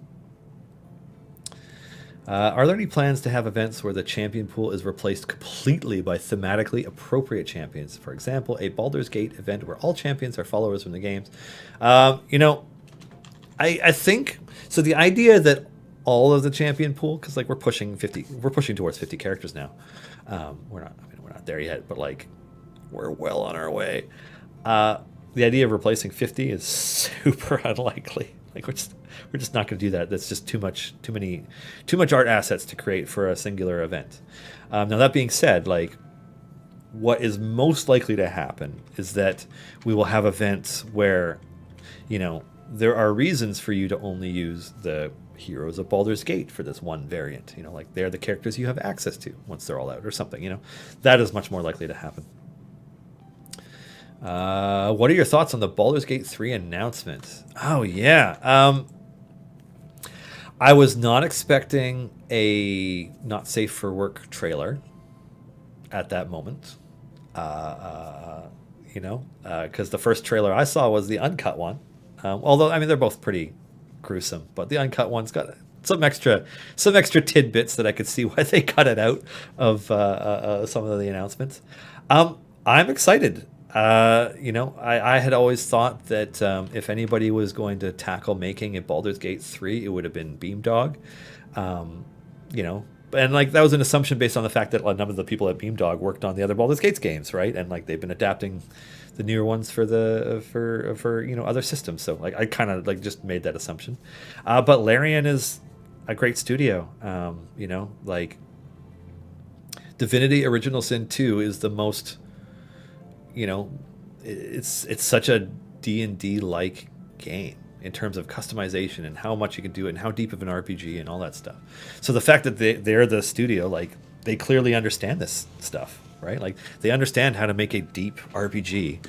Are there any plans to have events where the champion pool is replaced completely by thematically appropriate champions? For example, a Baldur's Gate event where all champions are followers from the games. You know, I think so. The idea that all of the champion pool, because like we're pushing towards 50 characters now. We're not there yet, but like we're well on our way. The idea of replacing 50 is super unlikely. Like we're just not going to do that. That's just too much art assets to create for a singular event. Now that being said, like what is most likely to happen is that we will have events where, you know, there are reasons for you to only use the heroes of Baldur's Gate for this one variant. You know, like they're the characters you have access to once they're all out or something. You know, that is much more likely to happen. What are your thoughts on the Baldur's Gate 3 announcement? Oh, yeah. I was not expecting a not safe for work trailer at that moment. You know, because the first trailer I saw was the uncut one. Although, I mean, they're both pretty gruesome, but the uncut one's got some extra tidbits that I could see why they cut it out of some of the announcements. I'm excited. You know, I had always thought that if anybody was going to tackle making a Baldur's Gate 3, it would have been Beamdog. You know, and like that was an assumption based on the fact that a number of the people at Beamdog worked on the other Baldur's Gate games, right? And like they've been adapting the newer ones for you know, other systems. So like I kind of like just made that assumption. But Larian is a great studio. You know, like Divinity Original Sin 2 is the most, you know, it's such a D&D like game in terms of customization and how much you can do it and how deep of an RPG and all that stuff. So the fact that they're the studio, like they clearly understand this stuff, right? Like they understand how to make a deep RPG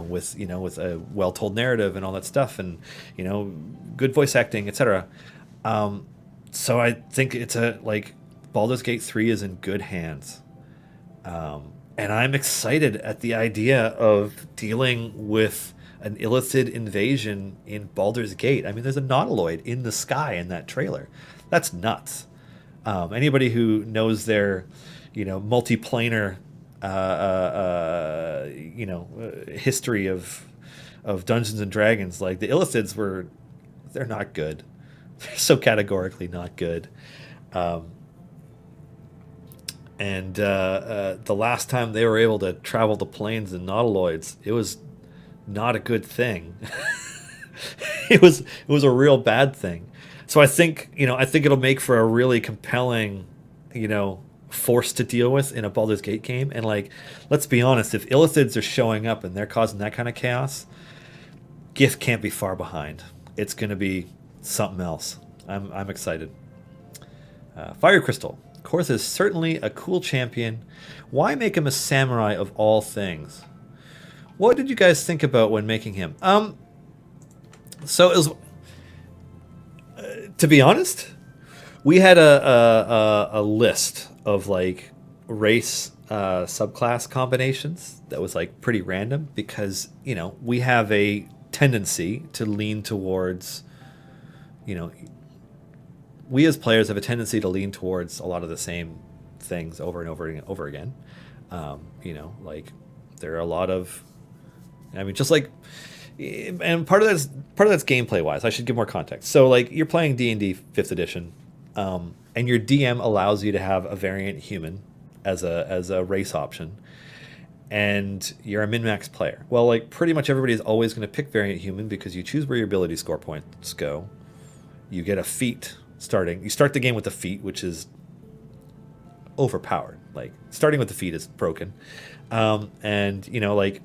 with, you know, with a well-told narrative and all that stuff, and, you know, good voice acting, etc. So I think it's like Baldur's Gate 3 is in good hands. And I'm excited at the idea of dealing with an Illithid invasion in Baldur's Gate. I mean, there's a Nautiloid in the sky in that trailer. That's nuts. Anybody who knows their, you know, multiplanar, you know, history of Dungeons and Dragons, like the Illithids they're not good. They're so categorically not good. And the last time they were able to travel the planes in Nautiloids, it was not a good thing. it was a real bad thing. So I think it'll make for a really compelling, you know, force to deal with in a Baldur's Gate game. And like, let's be honest, if Illithids are showing up and they're causing that kind of chaos, Gith can't be far behind. It's going to be something else. I'm excited. Fire Crystal. Korth is certainly a cool champion. Why make him a samurai of all things? What did you guys think about when making him? So it was, to be honest, we had a list of like race subclass combinations that was like pretty random because, you know, we have a tendency to lean towards, you know, we as players have a tendency to lean towards a lot of the same things over and over and over again. You know, like there are a lot of, I mean, just like, and part of that's gameplay wise. I should give more context. So like you're playing D&D 5th edition, and your DM allows you to have a variant human as a race option, and you're a min-max player. Well, like pretty much everybody is always going to pick variant human because you choose where your ability score points go. You get a feat starting. You start the game with a feat, which is overpowered. Like starting with the feat is broken, and you know, like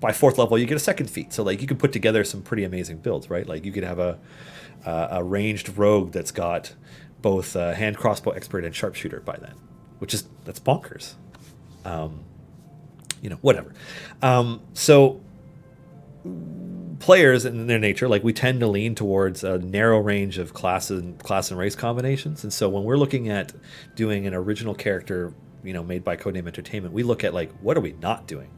by 4th level you get a second feat. So like you can put together some pretty amazing builds, right? Like you could have a ranged rogue that's got both hand crossbow expert and sharpshooter by then, that's bonkers. You know, whatever. So players in their nature, like we tend to lean towards a narrow range of class and race combinations. And so when we're looking at doing an original character, made by Codename Entertainment, we look at like, what are we not doing?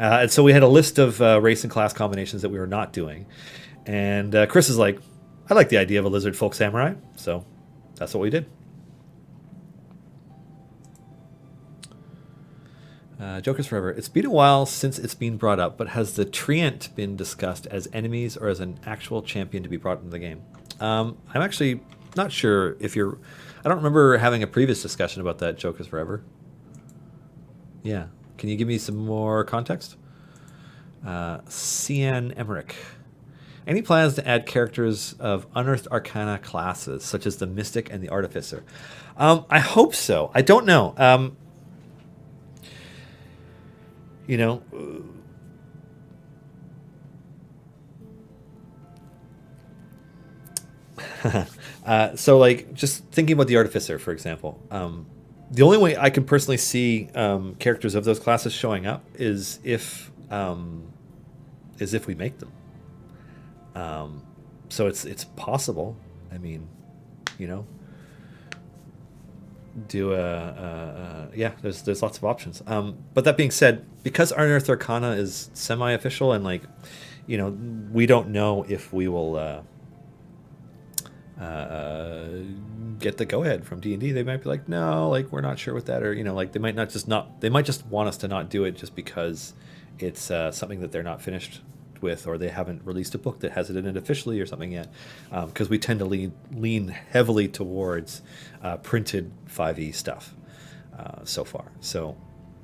And so we had a list of race and class combinations that we were not doing. And Chris is like, I like the idea of a lizard folk samurai. So that's what we did. Jokers Forever. It's been a while since it's been brought up, but has the Treant been discussed as enemies or as an actual champion to be brought into the game? I'm actually not sure if you're... I don't remember having a previous discussion about that, Jokers Forever. Yeah. Can you give me some more context? Cian Emmerich. Any plans to add characters of Unearthed Arcana classes, such as the Mystic and the Artificer? I hope so. I don't know. So like just thinking about the Artificer, for example, the only way I can personally see characters of those classes showing up is if we make them. So it's possible. I mean, do there's lots of options. But that being said, because Unearthed Arcana is semi-official and like, we don't know if we will get the go-ahead from D&D. They might be like, no, like we're not sure with that, or like they might just want us to not do it just because it's something that they're not finished with, or they haven't released a book that has it in it officially or something yet, because we tend to lean heavily towards printed 5e stuff so far. So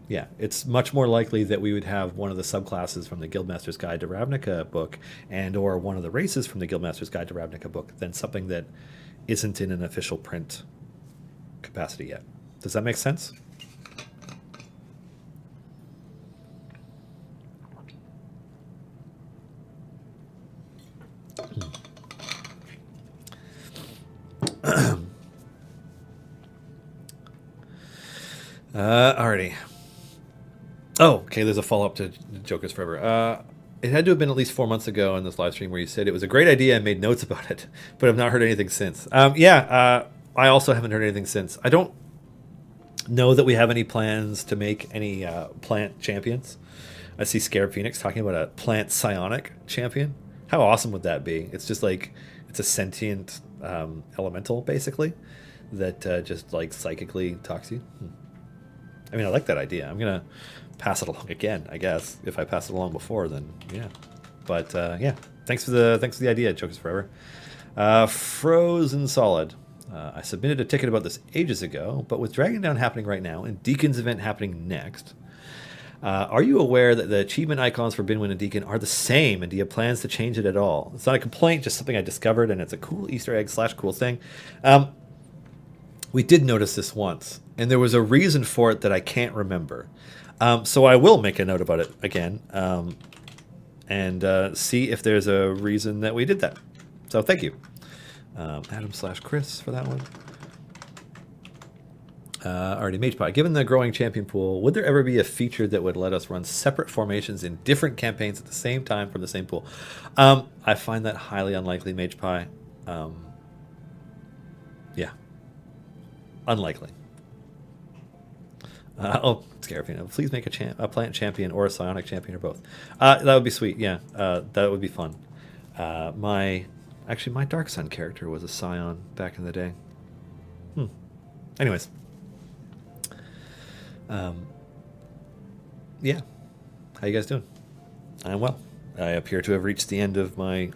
yeah, it's much more likely that we would have one of the subclasses from the Guildmaster's Guide to Ravnica book and or one of the races from the Guildmaster's Guide to Ravnica book than something that isn't in an official print capacity yet. Does that make sense? Alrighty. Oh, okay, there's a follow-up to Jokers Forever. It had to have been at least 4 months ago in this live stream where you said it was a great idea and made notes about it, but I've not heard anything since. I also haven't heard anything since. I don't know that we have any plans to make any plant champions. I see Scarab Phoenix talking about a plant psionic champion. How awesome would that be? It's just like, it's a sentient elemental, basically, that just like psychically talks to you. I mean, I like that idea. I'm going to pass it along again, I guess. If I passed it along before, then yeah. But yeah, thanks for the idea, Jokers Forever. Frozen Solid. I submitted a ticket about this ages ago, but with Dragon Down happening right now and Deacon's event happening next, are you aware that the achievement icons for Binwin and Deacon are the same, and do you have plans to change it at all? It's not a complaint, just something I discovered, and it's a cool Easter egg / cool thing. We did notice this once, and there was a reason for it that I can't remember. So I will make a note about it again and see if there's a reason that we did that. So thank you. Adam / Chris for that one. Already Mage Pie. Given the growing champion pool, would there ever be a feature that would let us run separate formations in different campaigns at the same time from the same pool? I find that highly unlikely, Mage Pie. Yeah. Unlikely. Scarafina, please make a plant champion or a psionic champion or both. That would be sweet. Yeah, that would be fun. My Dark Sun character was a scion back in the day. Anyways, yeah. How you guys doing? I'm well. I appear to have reached the end of my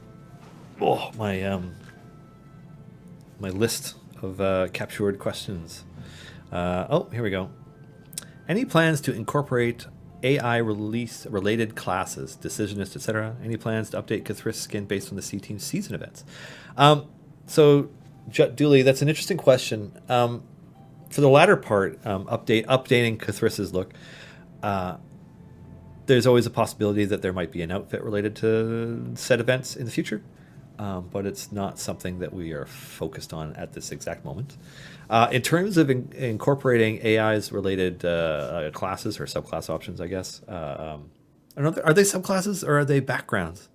list of captured questions. Here we go. Any plans to incorporate AI release-related classes, Decisionist, etc.? Any plans to update Cthulhu's skin based on the C-Team season events? So, Dooley, that's an interesting question. For the latter part, updating Cthulhu's look, there's always a possibility that there might be an outfit related to said events in the future, but it's not something that we are focused on at this exact moment. In terms of incorporating AI's related classes or subclass options, I guess, are they subclasses or are they backgrounds?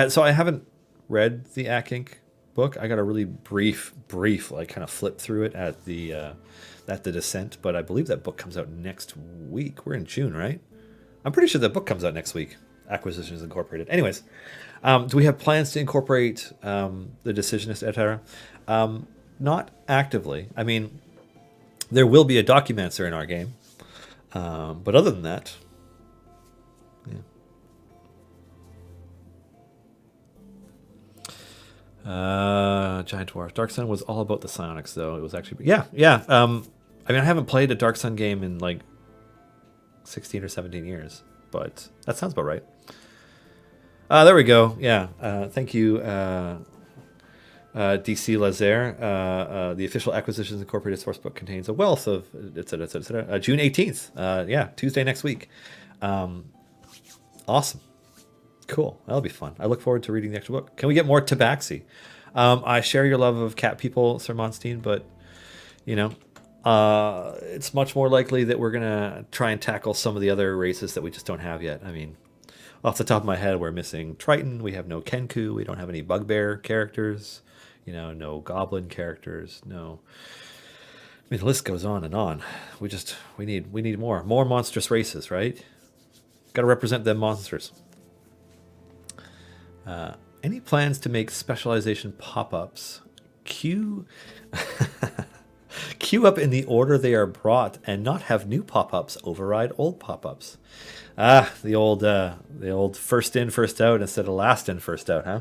So I haven't read the Ink book. I got a really brief, like kind of flip through it at the Descent, but I believe that book comes out next week. We're in June, right? I'm pretty sure that book comes out next week. Acquisitions Incorporated. Anyways, do we have plans to incorporate the Decisionist Etera? Not actively. I mean, there will be a Documancer in our game, but other than that, Giant Dwarf. Dark Sun was all about the psionics, though. It was actually, yeah. I mean, I haven't played a Dark Sun game in like 16 or 17 years, but that sounds about right. There we go. Yeah. Thank you, DC Lazer. The official Acquisitions Incorporated sourcebook contains a wealth of etc. etc. June 18th. Yeah, Tuesday next week. Awesome. Cool. That'll be fun. I look forward to reading the actual book. Can we get more Tabaxi? I share your love of cat people, Sir Monstein, but it's much more likely that we're gonna try and tackle some of the other races that we just don't have yet. I mean, off the top of my head, we're missing Triton. We have no Kenku. We don't have any Bugbear characters. No Goblin characters. No. I mean, the list goes on and on. We need more monstrous races, right? Got to represent them monsters. Any plans to make specialization pop-ups? Queue up in the order they are brought and not have new pop-ups override old pop-ups. The old first in, first out instead of last in, first out, huh?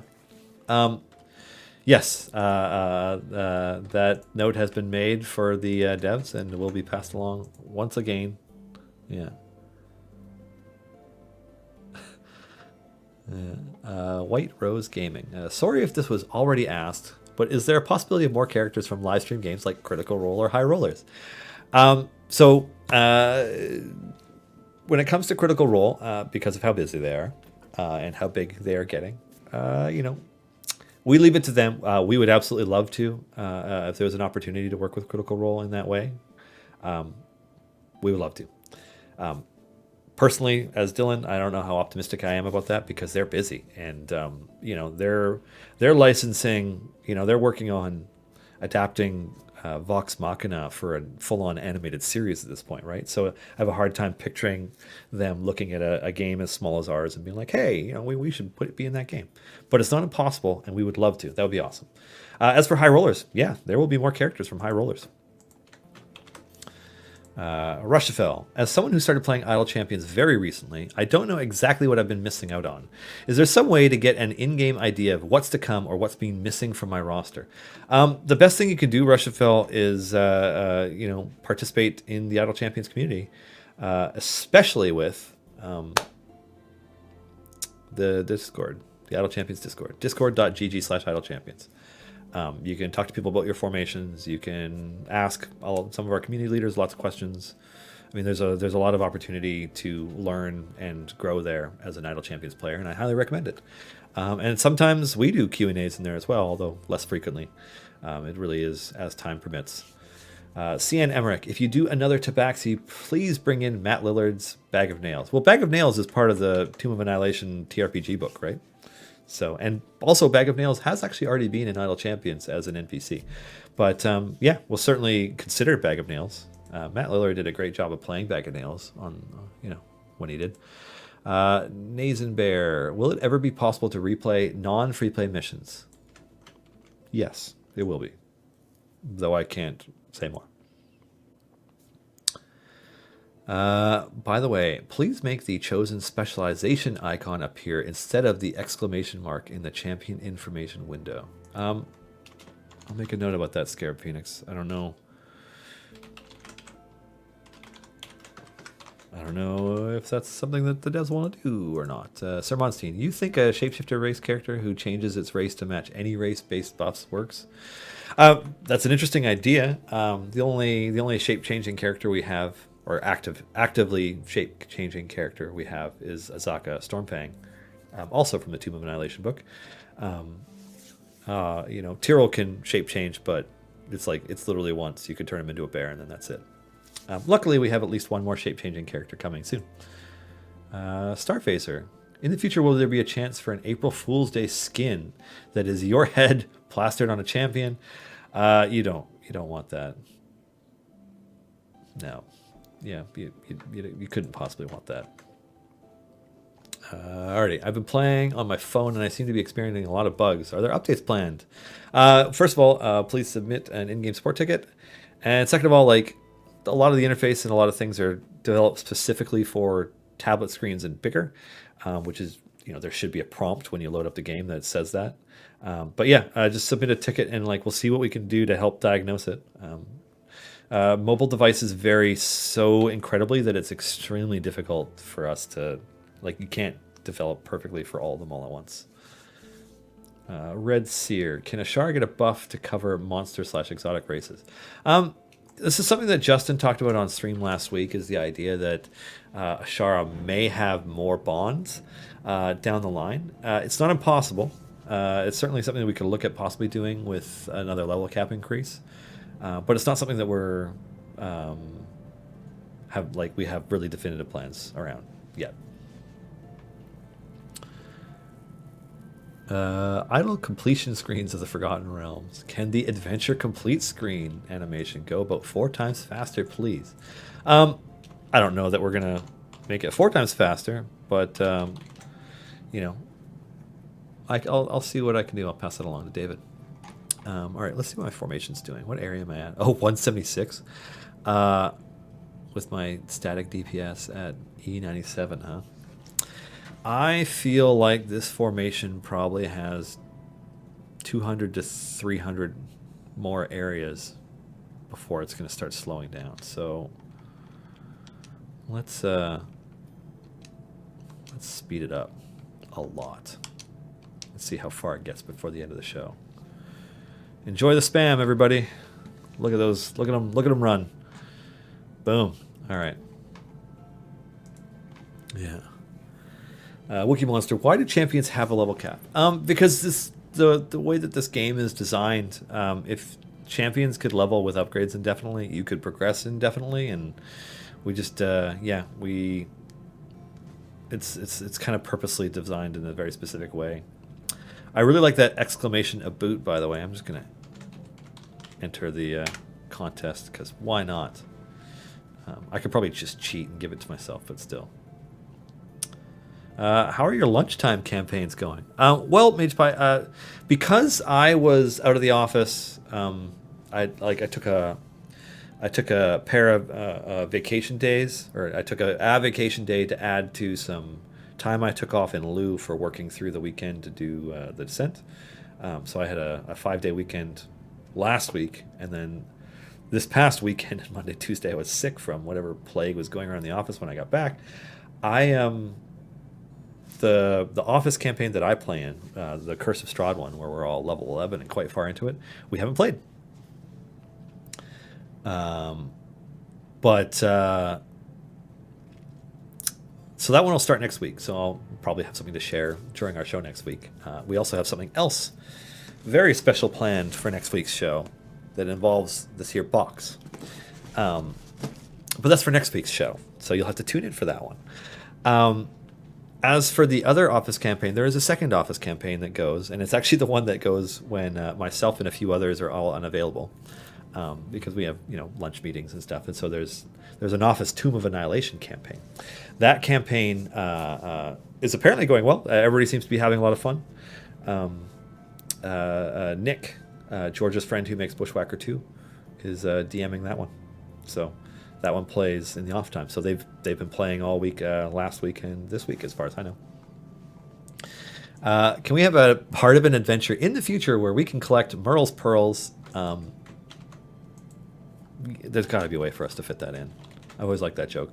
Yes, that note has been made for the devs and will be passed along once again. Yeah. White Rose Gaming. Sorry if this was already asked, but is there a possibility of more characters from live stream games like Critical Role or High Rollers? When it comes to Critical Role, because of how busy they are and how big they are getting, we leave it to them. We would absolutely love to, if there was an opportunity to work with Critical Role in that way. We would love to. Personally, as Dylan, I don't know how optimistic I am about that because they're busy and they're licensing. They're working on adapting Vox Machina for a full-on animated series at this point, right? So I have a hard time picturing them looking at a game as small as ours and being like, "Hey, we should be in that game." But it's not impossible, and we would love to. That would be awesome. As for High Rollers, yeah, there will be more characters from High Rollers. Rushafel. As someone who started playing Idle Champions very recently, I don't know exactly what I've been missing out on. Is there some way to get an in-game idea of what's to come or what's being missing from my roster? The best thing you can do, Rushafel, is participate in the Idle Champions community, especially with the Discord, the Idle Champions Discord, discord.gg/idlechampions. You can talk to people about your formations. You can ask some of our community leaders lots of questions. I mean, there's a lot of opportunity to learn and grow there as an Idle Champions player, and I highly recommend it. And sometimes we do Q&As in there as well, although less frequently. It really is as time permits. CN Emmerich, if you do another Tabaxi, please bring in Matt Lillard's Bag of Nails. Well, Bag of Nails is part of the Tomb of Annihilation TRPG book, right? So, and also Bag of Nails has actually already been in Idle Champions as an NPC. But yeah, we'll certainly consider Bag of Nails. Matt Lillard did a great job of playing Bag of Nails on, when he did. Nazen Bear, will it ever be possible to replay non-free play missions? Yes, it will be. Though I can't say more. By the way, please make the chosen specialization icon appear instead of the exclamation mark in the champion information window. I'll make a note about that, Scarab Phoenix. I don't know if that's something that the devs want to do or not. Sir Monstein, you think a shapeshifter race character who changes its race to match any race-based buffs works? That's an interesting idea. The only shape-changing character we have, or actively shape-changing character we have, is Azaka Stormfang, also from the Tomb of Annihilation book. Tyrell can shape-change, but it's literally once. You can turn him into a bear, and then that's it. Luckily, we have at least one more shape-changing character coming soon. Starfacer. In the future, will there be a chance for an April Fool's Day skin that is your head plastered on a champion? You don't want that. No. Yeah, you couldn't possibly want that. Alrighty, I've been playing on my phone and I seem to be experiencing a lot of bugs. Are there updates planned? First of all, please submit an in-game support ticket. And second of all, like, a lot of the interface and a lot of things are developed specifically for tablet screens and bigger, which is, there should be a prompt when you load up the game that says that. But yeah, just submit a ticket and like we'll see what we can do to help diagnose it. Mobile devices vary so incredibly that it's extremely difficult for us to, like, you can't develop perfectly for all of them all at once. Red Seer, can Ashara get a buff to cover monster/exotic races? This is something that Justin talked about on stream last week, is the idea that Ashara may have more bonds down the line. It's not impossible. It's certainly something that we could look at possibly doing with another level cap increase. But it's not something that we have really definitive plans around yet. Idle completion screens of the Forgotten Realms. Can the adventure complete screen animation go about 4 times faster, please? I don't know that we're gonna make it 4 times faster, but I'll see what I can do. I'll pass it along to David. All right, let's see what my formation's doing. What area am I at? Oh, 176. With my static DPS at E97, huh? I feel like this formation probably has 200 to 300 more areas before it's going to start slowing down. So let's speed it up a lot. Let's see how far it gets before the end of the show. Enjoy the spam, everybody. Look at those. Look at them run. Boom. All right. Yeah. Wookie Monster, why do champions have a level cap? Because the way that this game is designed, if champions could level with upgrades indefinitely, you could progress indefinitely, and we just it's kind of purposely designed in a very specific way. I really like that exclamation "a boot," by the way. I'm just gonna enter the contest because why not? I could probably just cheat and give it to myself, but still. How are your lunchtime campaigns going? Well, Mage Pie, because I was out of the office, I took a pair of vacation days, or I took a vacation day to add to some time I took off in lieu for working through the weekend to do the Descent. So I had a 5-day weekend last week, and then this past weekend, Monday, Tuesday, I was sick from whatever plague was going around the office when I got back. The office campaign that I play in, the Curse of Strahd one, where we're all level 11 and quite far into it, we haven't played. So that one will start next week, so I'll probably have something to share during our show next week. We also have something else very special planned for next week's show that involves this here box. But that's for next week's show, so you'll have to tune in for that one. As for the other office campaign, there is a second office campaign that goes, and it's actually the one that goes when myself and a few others are all unavailable, because we have lunch meetings and stuff. And so there's an office Tomb of Annihilation campaign. That campaign is apparently going well. Everybody seems to be having a lot of fun. Nick, George's friend who makes Bushwhacker 2, is DMing that one. So that one plays in the off time. So they've been playing all week, last week and this week, as far as I know. Can we have a part of an adventure in the future where we can collect Merle's pearls? There's got to be a way for us to fit that in. I always like that joke.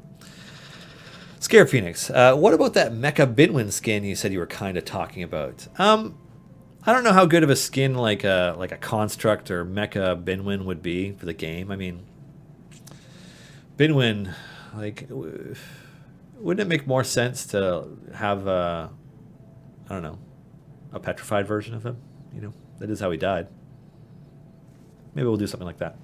Scare Phoenix, what about that Mecha Binwin skin you said you were kind of talking about? I don't know how good of a skin like a Construct or Mecha Binwin would be for the game. I mean, Binwin, wouldn't it make more sense to have a petrified version of him? That is how he died. Maybe we'll do something like that.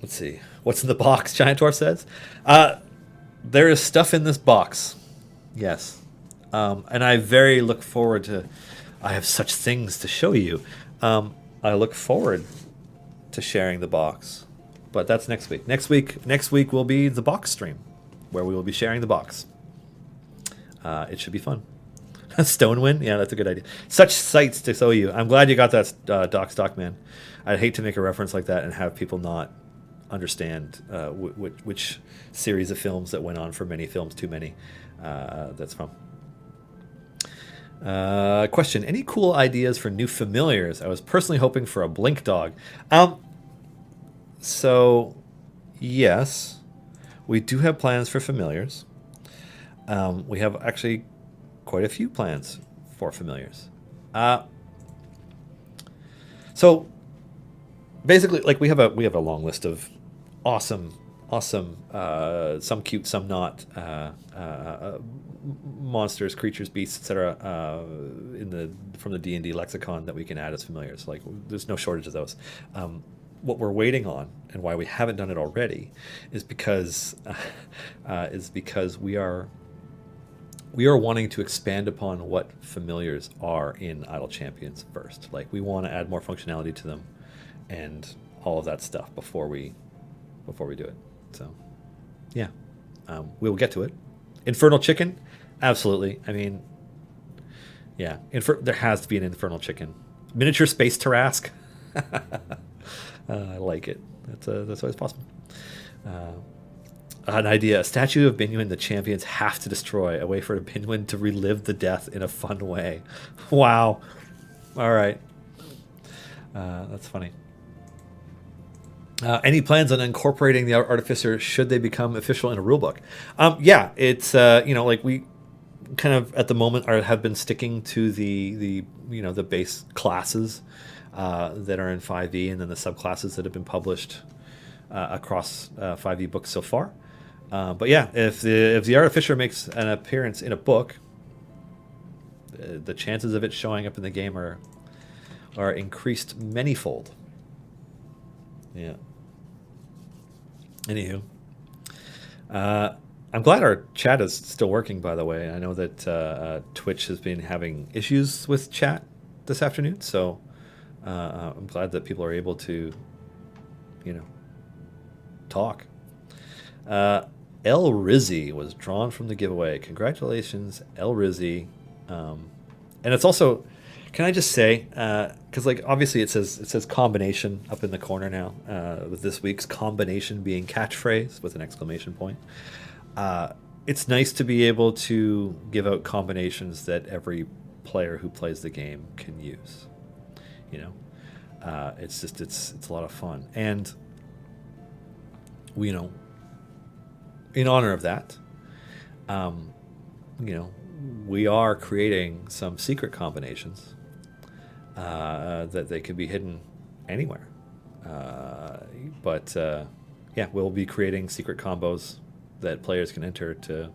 let's see. What's in the box? Giant Dwarf says. There is stuff in this box. Yes. And I very look forward to. I have such things to show you. I look forward to sharing the box, but that's next week. Next week will be the box stream, where we will be sharing the box. It should be fun. Stonewind, yeah, that's a good idea. Such sights to show you. I'm glad you got that, Doc Stockman. I'd hate to make a reference like that and have people not understand which series of films that went on for many films too many. That's from. Question: any cool ideas for new familiars? I was personally hoping for a blink dog. So yes, we do have plans for familiars. We have actually quite a few plans for familiars. So basically, like we have a long list of awesome, some cute, some not, monsters, creatures, beasts, etc. From the D&D lexicon that we can add as familiars. Like there's no shortage of those. What we're waiting on, and why we haven't done it already, is because we are wanting to expand upon what familiars are in Idle Champions first. Like we want to add more functionality to them, and all of that stuff before we do it. So, yeah, we will get to it. Infernal Chicken, absolutely. I mean, yeah, there has to be an Infernal Chicken. Miniature Space Tarrasque. I like it. That's always possible. An idea: a statue of Binwin the champions have to destroy, a way for Binwin to relive the death in a fun way. Wow. All right. That's funny. Any plans on incorporating the Artificer should they become official in a rulebook? Yeah, it's like we kind of at the moment have been sticking to the base classes that are in 5e, and then the subclasses that have been published across 5e books so far. But yeah, if the Artificer makes an appearance in a book, the chances of it showing up in the game are increased manyfold. Yeah. Anywho, I'm glad our chat is still working, by the way. I know that Twitch has been having issues with chat this afternoon, so I'm glad that people are able to, talk. El Rizzi was drawn from the giveaway. Congratulations, El Rizzi. And it's also, can I just say, because like obviously it says combination up in the corner now, with this week's combination being catchphrase with an exclamation point. It's nice to be able to give out combinations that every player who plays the game can use. It's a lot of fun, and in honor of that, we are creating some secret combinations that they could be hidden anywhere. But we'll be creating secret combos that players can enter to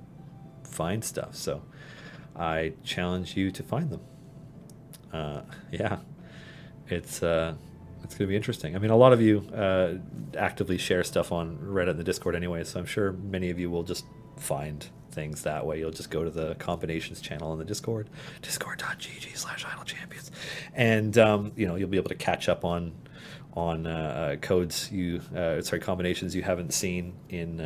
find stuff. So I challenge you to find them. It's going to be interesting. I mean, a lot of you actively share stuff on Reddit and the Discord anyway, so I'm sure many of you will just find things that way. You'll just go to the combinations channel in the Discord, discord.gg/idlechampions, and you'll be able to catch up on codes combinations you haven't seen in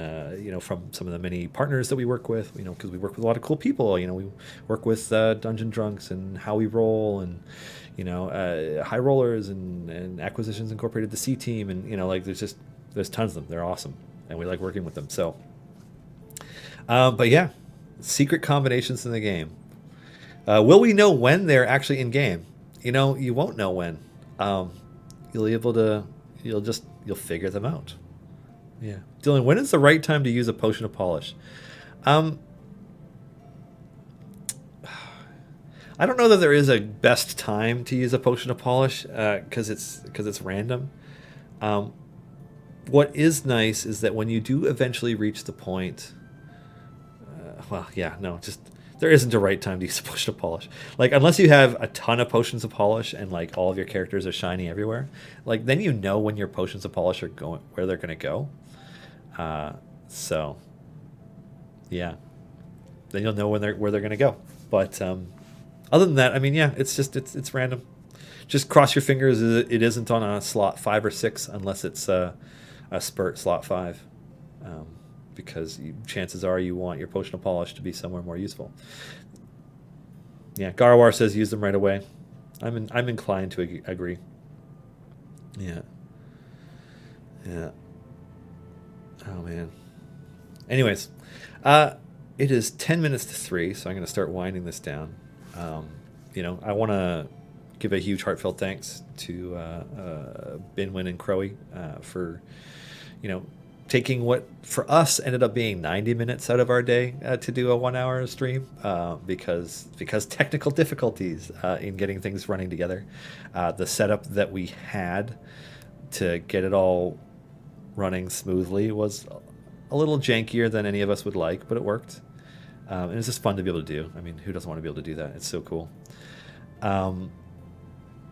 from some of the many partners that we work with. Because we work with a lot of cool people. We work with Dungeon Drunks and How We Roll, and High Rollers and Acquisitions Incorporated, the C Team, and there's tons of them. They're awesome, and we like working with them. So. But yeah, secret combinations in the game. Will we know when they're actually in game? You won't know when. You'll figure them out. Yeah. Dylan, when is the right time to use a potion of polish? I don't know that there is a best time to use a potion of polish, because it's random. What is nice is that when you do eventually reach the point, just there isn't a right time to use a potion of polish. Like, unless you have a ton of potions of polish and like all of your characters are shiny everywhere, like then you know when your potions of polish are going, where they're going to go. So yeah, then you'll know where they're going to go. But other than that, I mean, yeah, it's random. Just cross your fingers it isn't on a slot 5 or 6 unless it's a spurt slot 5. Because chances are you want your potion of polish to be somewhere more useful. Yeah, Garwar says use them right away. I'm inclined to agree. Yeah. Oh man. Anyways, it is 10 minutes to 3, so I'm going to start winding this down. I want to give a huge heartfelt thanks to Binwin and Crowy for, taking what for us ended up being 90 minutes out of our day to do a 1-hour stream because technical difficulties in getting things running together. The setup that we had to get it all running smoothly was a little jankier than any of us would like, but it worked. And it's just fun to be able to do. I mean, who doesn't want to be able to do that? It's so cool.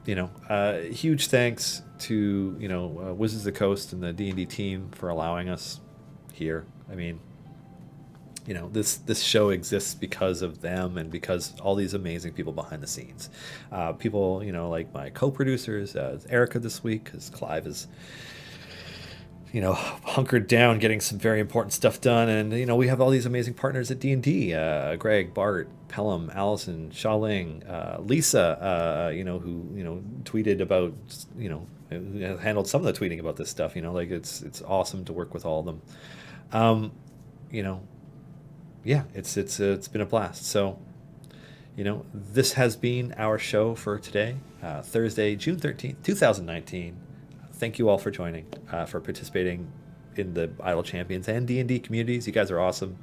Huge thanks to Wizards of the Coast and the D&D team for allowing us here. I mean, this show exists because of them and because all these amazing people behind the scenes. People, like my co-producers, Erica this week, because Clive is hunkered down getting some very important stuff done. And, we have all these amazing partners at D&D, Greg, Bart, Pelham, Allison, Shaoling, Lisa, who, tweeted about, handled some of the tweeting about this stuff, it's awesome to work with all of them. Yeah, it's been a blast. So, this has been our show for today, Thursday, June 13th, 2019. Thank you all for joining, for participating in the Idle Champions and D&D communities. You guys are awesome.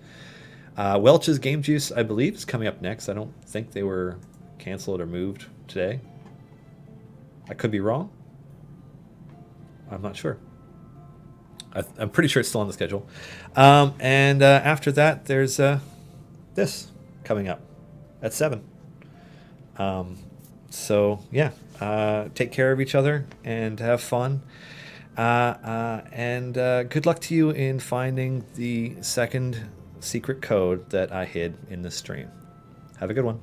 Welch's Game Juice, I believe, is coming up next. I don't think they were canceled or moved today. I could be wrong. I'm not sure. I'm pretty sure it's still on the schedule. And after that, there's this coming up at 7. So, yeah. Take care of each other and have fun. And good luck to you in finding the second secret code that I hid in this stream. Have a good one.